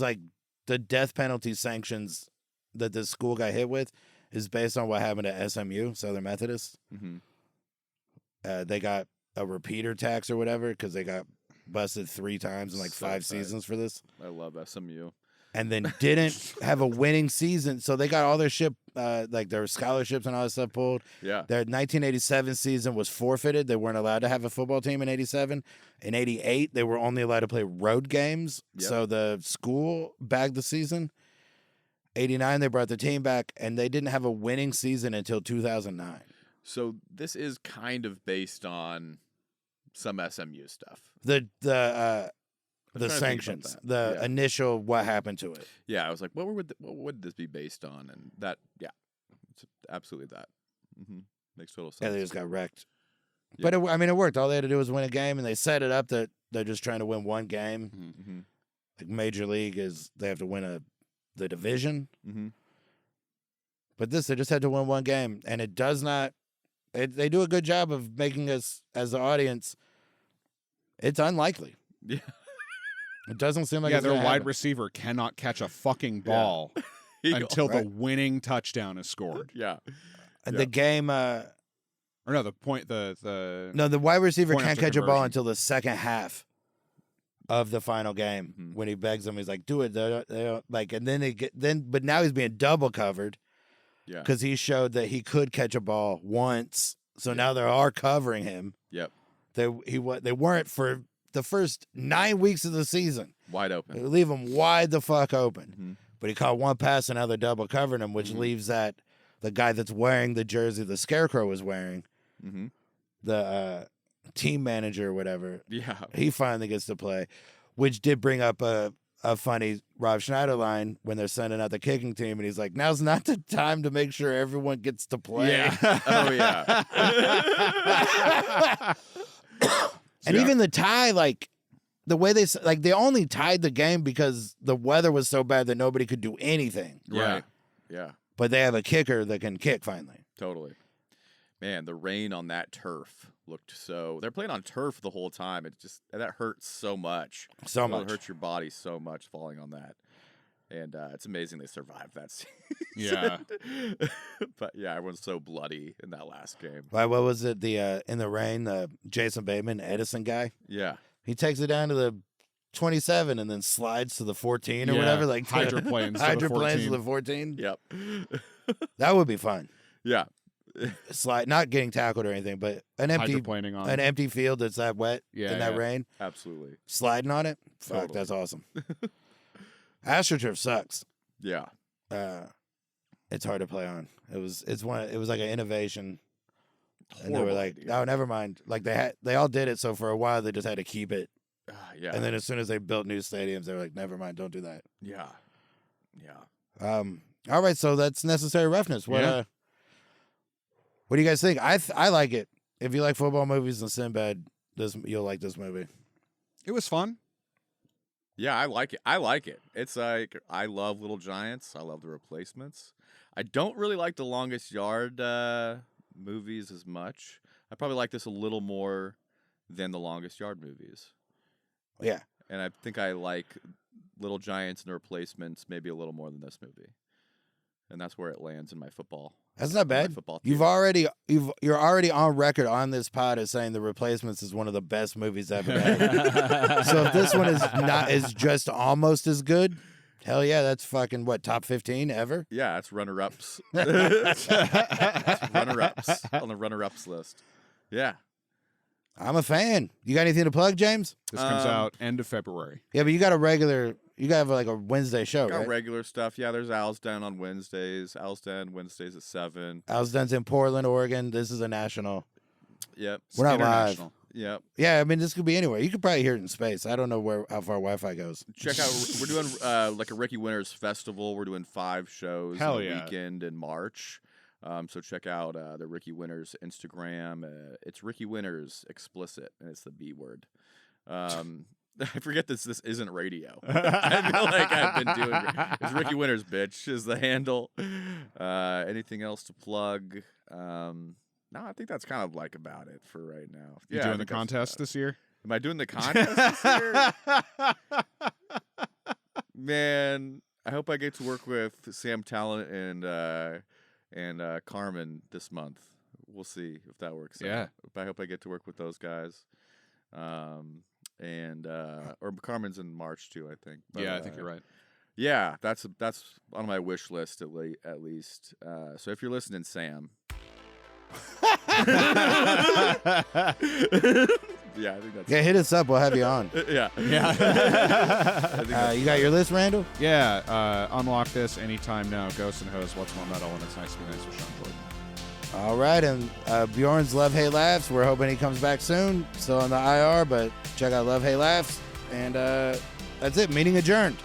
like the death penalty sanctions that the school got hit with is based on what happened at SMU, Southern Methodist. Mm-hmm. They got a repeater tax or whatever because they got busted 3 times in like So 5 tight. seasons for this. I love SMU. And then didn't have a winning season. So they got all their like their scholarships and all that stuff pulled. Yeah. Their 1987 season was forfeited. They weren't allowed to have a football team in 87. In 88, they were only allowed to play road games. Yep. So the school bagged the season. 89, they brought the team back, and they didn't have a winning season until 2009. So this is kind of based on some SMU stuff. The trying to think about sanctions, that. the Yeah. initial what happened to it. Yeah, I was like, what would this be based on? And that, yeah, it's absolutely that. Mm-hmm. Makes total sense. Yeah, they just got wrecked. Yeah. But it worked. All they had to do was win a game, and they set it up that they're just trying to win one game. Mm-hmm. Like Major League is they have to win the division. Mm-hmm. But they just had to win one game, and it does not. They do a good job of making us as the audience. It's unlikely. Yeah. It doesn't seem like yeah, it's their gonna wide happen. receiver cannot catch a fucking ball until the winning touchdown is scored. Yeah. And Yeah. the game. Or no, the point the No, the wide receiver Point can't after catch a ball conversion. until the second half of the final game Mhm. when he begs them. He's like, "Do it." They don't, like, and then but now he's being double covered Yeah. because he showed that he could catch a ball once. So now they are covering him. Yep. They weren't for the first 9 weeks of the season. Wide They open. leave him wide the fuck open. Mhm. But he caught one pass, and now they're double covering him, which Mhm. leaves the guy that's wearing the jersey the Scarecrow was wearing, Mm-hmm. the team manager or whatever. Yeah. He finally gets to play, which did bring up a funny Rob Schneider line when they're sending out the kicking team, and he's like, "Now's not the time to make sure everyone gets to play." Yeah. Oh, yeah. And Yeah. even the tie, like the way they only tied the game because the weather was so bad that nobody could do anything. Yeah. Right. Yeah. But they have a kicker that can kick finally. Totally. Man, the rain on that turf looked so. They're playing on turf the whole time. That hurts so much. So much. It hurts your body so much falling on that. And it's amazing they survived that season. Yeah. But yeah, everyone's so bloody in that last game. Like, what was it? The in the rain, the Jason Bateman Edison guy. Yeah. He takes it down to the 27 and then slides to the 14 or whatever. Like hydroplanes. hydroplanes to the 14. Yep. That would be fun. Yeah. Slide, not getting tackled or anything, but an Hydroplaning on. an empty field that's that wet in that rain. Absolutely. Sliding on it. Fuck, Totally. that's awesome. AstroTurf sucks. Yeah. It's hard to play on. It was like an innovation. And they Horrible were like, idea. "Oh, never mind." Like they all did it, so for a while they just had to keep it. Yeah. And then as soon as they built new stadiums, they were like, "Never mind, don't do that." Yeah. Yeah. All right, so that's Necessary Roughness. What what do you guys think? I like it. If you like football movies and Sinbad, you'll like this movie. It was fun. Yeah, I like it. I like it. It's like I love Little Giants. I love The Replacements. I don't really like The Longest Yard movies as much. I probably like this a little more than The Longest Yard movies. Yeah. And I think I like Little Giants and The Replacements maybe a little more than this movie. And that's where it lands in my football. That's not bad. Football You're theater. already on record on this pod as saying The Replacements is one of the best movies ever made. So if this one is just almost as good, hell yeah, that's fucking top 15 ever? Yeah, it's runner-ups. It's runner-ups on the runner-ups list. Yeah. I'm a fan. You got anything to plug, James? This comes out end of February. Yeah, but you got like a Wednesday show, Got right? regular stuff. Yeah, there's Owl's Den on Wednesdays. Owl's Den Wednesdays at 7. Owl's Den's in Portland, Oregon. This is a national. Yep. We're not live. International. Yep. Yeah, I mean, this could be anywhere. You could probably hear it in space. I don't know how far Wi-Fi goes. Check out. We're doing like a Ricky Winters festival. We're doing 5 shows Hell in a yeah. weekend in March. So check out the Ricky Winters Instagram. It's Ricky Winters explicit, and it's the B word. I forget this isn't radio. I feel like I've been doing it's Ricky Winters, bitch, is the handle. Anything else to plug? No, I think that's kind of like about it for right now. You doing the contest this year? Am I doing the contest this year? Man, I hope I get to work with Sam Talent and Carmen this month. We'll see if that works. Yeah. I hope I get to work with those guys. Or Carmen's in March too, I think. But, Yeah, I think you're right. Yeah, that's on my wish list at least. So if you're listening, Sam. Yeah, I think that's. Yeah, hit us up. We'll have you on. Yeah. You got your list, Randall? Yeah, unlock this anytime now. Ghost and Hose, What's More Metal, and It's Nice to Be Nice with Sean Jordan. All right, and Bjorn's Love, Hate, Laughs. We're hoping he comes back soon. Still on the IR, but check out Love, Hate, Laughs. And that's it. Meeting adjourned.